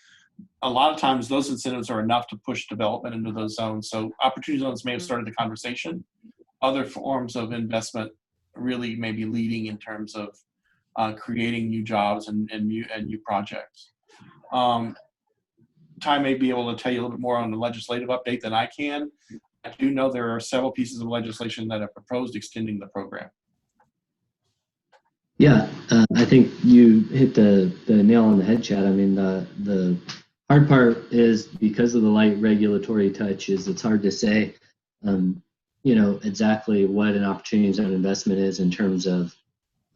a lot of times those incentives are enough to push development into those zones. So Opportunity Zones may have started the conversation. Other forms of investment really may be leading in terms of creating new jobs and new projects. Ty may be able to tell you a little bit more on the legislative update than I can. I do know there are several pieces of legislation that have proposed extending the program. Yeah, I think you hit the nail on the head, Chad. I mean, the hard part is because of the light regulatory touch is it's hard to say, exactly what an Opportunity Zone investment is in terms of,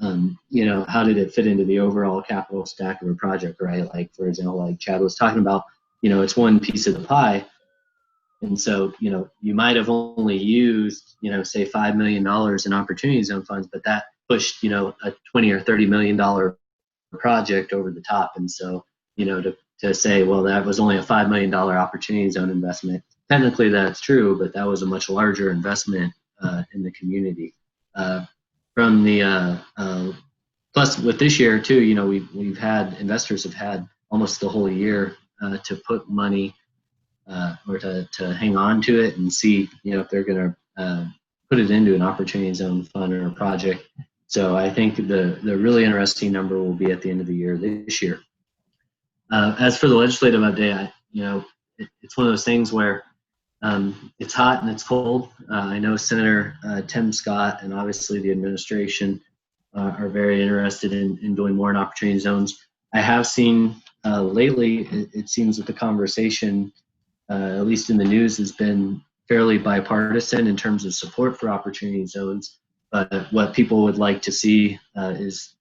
how did it fit into the overall capital stack of a project, right? Like, for example, like Chad was talking about, it's one piece of the pie. And so, you might have only used, say $5 million in Opportunity Zone funds, but that pushed, a $20 or $30 million project over the top. And so, to say, well, that was only a $5 million Opportunity Zone investment. Technically that's true, but that was a much larger investment in the community. From the plus with this year too, we've had investors have had almost the whole year to put money or to hang on to it and see if they're going to put it into an Opportunity Zone fund or a project. So I think the really interesting number will be at the end of the year this year. As for the legislative update, it's one of those things where it's hot and it's cold. I know Senator Tim Scott and obviously the administration are very interested in doing more in Opportunity Zones. I have seen lately, it seems that the conversation, at least in the news, has been fairly bipartisan in terms of support for Opportunity Zones. But what people would like to see is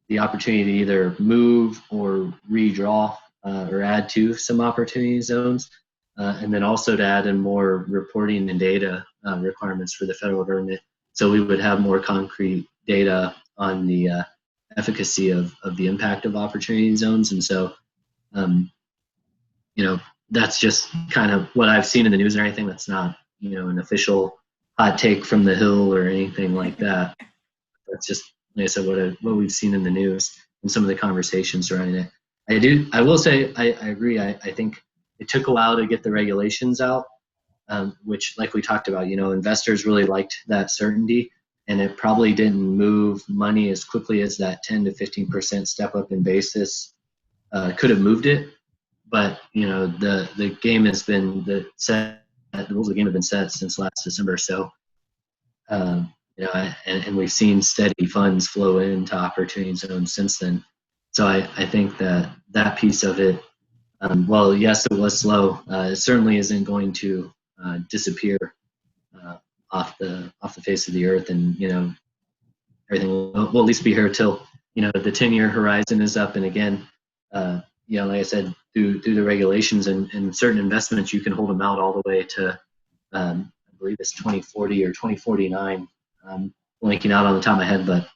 the opportunity to either move or redraw or add to some Opportunity Zones. And then also to add in more reporting and data requirements for the federal government. So we would have more concrete data on the efficacy of the impact of Opportunity Zones. And so, that's just kind of what I've seen in the news and everything. That's not, an official hot take from the Hill or anything like that. That's just, like I said, what we've seen in the news and some of the conversations surrounding it. I will say, I agree. I think it took a while to get the regulations out, which, like we talked about, investors really liked that certainty, and it probably didn't move money as quickly as that 10 to 15% step up in basis could have moved it. But the game has been set. The rules of the game have been set since last December. So, and we've seen steady funds flow into opportunity zones since then. So I think that piece of it, well, yes, it was slow. It certainly isn't going to disappear off the face of the earth, and everything will at least be here till the 10-year horizon is up. And again, like I said, through the regulations and certain investments, you can hold them out all the way to I believe it's 2040 or 2049. Blanking out on the top of my head, but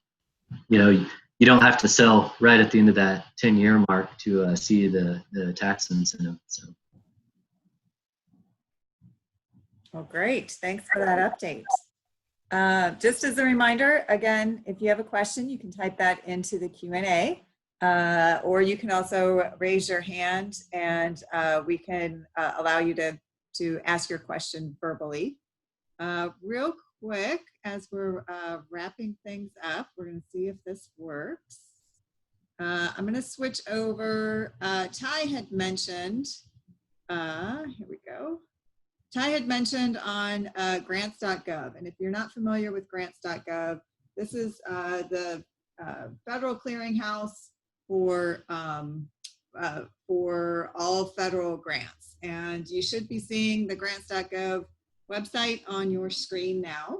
you don't have to sell right at the end of that 10-year mark to see the tax incentive. So. Well, great. Thanks for that update. Just as a reminder, again, if you have a question, you can type that into the Q&A, or you can also raise your hand, and we can allow you to ask your question verbally. Real quick, as we're wrapping things up, we're going to see if this works. I'm going to switch over. Ty had mentioned, here we go. Ty had mentioned on grants.gov, and if you're not familiar with grants.gov, this is the federal clearinghouse for all federal grants. And you should be seeing the grants.gov website on your screen now.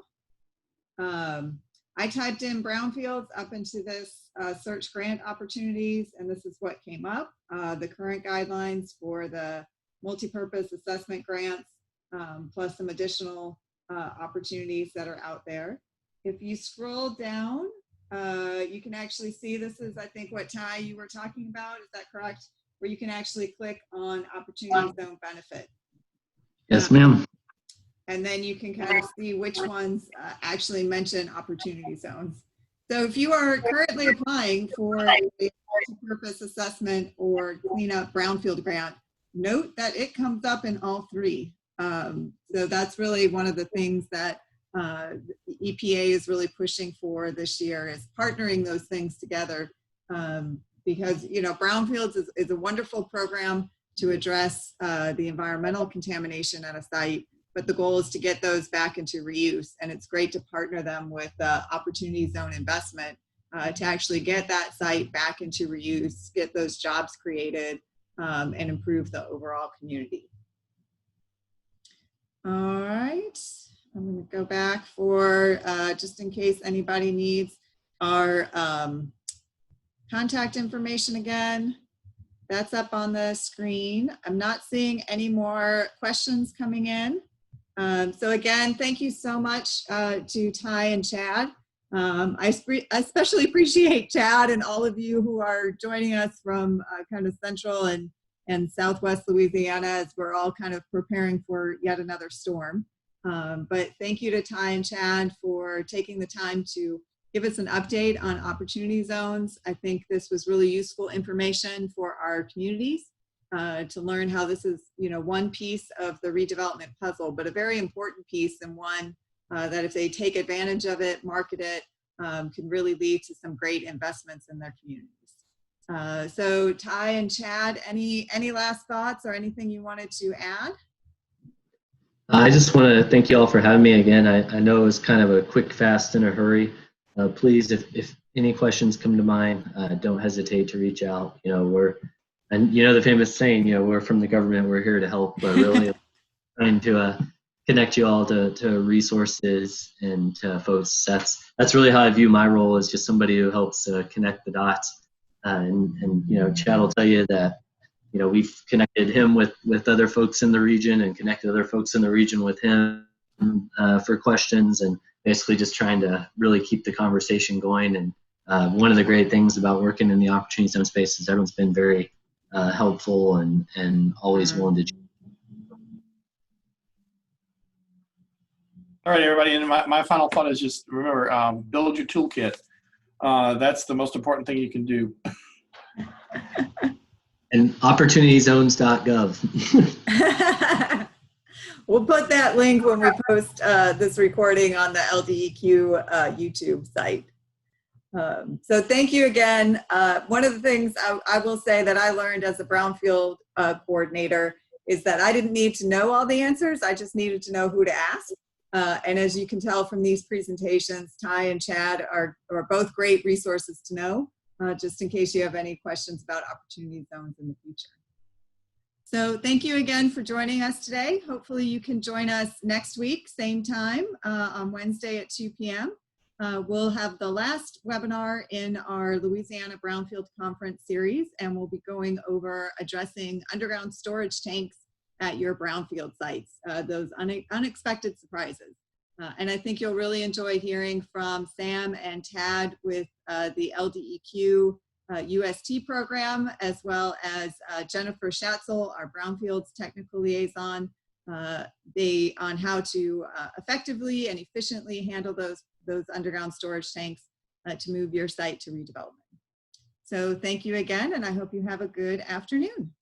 I typed in Brownfields up into this search grant opportunities, and this is what came up. The current guidelines for the multipurpose assessment grants, plus some additional opportunities that are out there. If you scroll down, you can actually see, this is, I think, what Ty, you were talking about, is that correct? Where you can actually click on Opportunity Zone Benefit. Yes, ma'am. And then you can kind of see which ones actually mention opportunity zones. So if you are currently applying for a multi-purpose assessment or cleanup brownfield grant, note that it comes up in all three. So that's really one of the things that the EPA is really pushing for this year, is partnering those things together, because brownfields is a wonderful program to address the environmental contamination at a site, but the goal is to get those back into reuse, and it's great to partner them with opportunity zone investment to actually get that site back into reuse, get those jobs created, and improve the overall community. All right, I'm going to go back for just in case anybody needs our contact information again. That's up on the screen. I'm not seeing any more questions coming in. So again, thank you so much to Ty and Chad. I especially appreciate Chad and all of you who are joining us from kind of central and southwest Louisiana, as we're all kind of preparing for yet another storm. But thank you to Ty and Chad for taking the time to give us an update on opportunity zones. I think this was really useful information for our communities to learn how this is, one piece of the redevelopment puzzle, but a very important piece, and one that if they take advantage of it, market it, can really lead to some great investments in their communities. So Ty and Chad, any last thoughts or anything you wanted to add? I just want to thank you all for having me again. I know it was kind of a quick, fast, in a hurry. Please, if any questions come to mind, don't hesitate to reach out. And the famous saying, we're from the government, we're here to help, but really trying to connect you all to resources and to folks. That's really how I view my role, as just somebody who helps connect the dots. And Chad will tell you that we've connected him with other folks in the region, and connected other folks in the region with him for questions, and basically just trying to really keep the conversation going. And one of the great things about working in the opportunity zone space is everyone's been very helpful and always willing to. All right, everybody. And my final thought is just remember, build your toolkit. That's the most important thing you can do. And opportunityzones.gov. We'll put that link when we post this recording on the LDEQ YouTube site. So thank you again. One of the things I will say that I learned as a Brownfield coordinator is that I didn't need to know all the answers. I just needed to know who to ask. And as you can tell from these presentations, Ty and Chad are both great resources to know, just in case you have any questions about opportunity zones in the future. So thank you again for joining us today. Hopefully you can join us next week, same time, on Wednesday at 2 p.m. We'll have the last webinar in our Louisiana Brownfield Conference series, and we'll be going over addressing underground storage tanks at your brownfield sites, those unexpected surprises. And I think you'll really enjoy hearing from Sam and Tad with the LDEQ UST program, as well as Jennifer Schatzel, our Brownfields technical liaison, on how to effectively and efficiently handle those underground storage tanks to move your site to redevelopment. So thank you again, and I hope you have a good afternoon.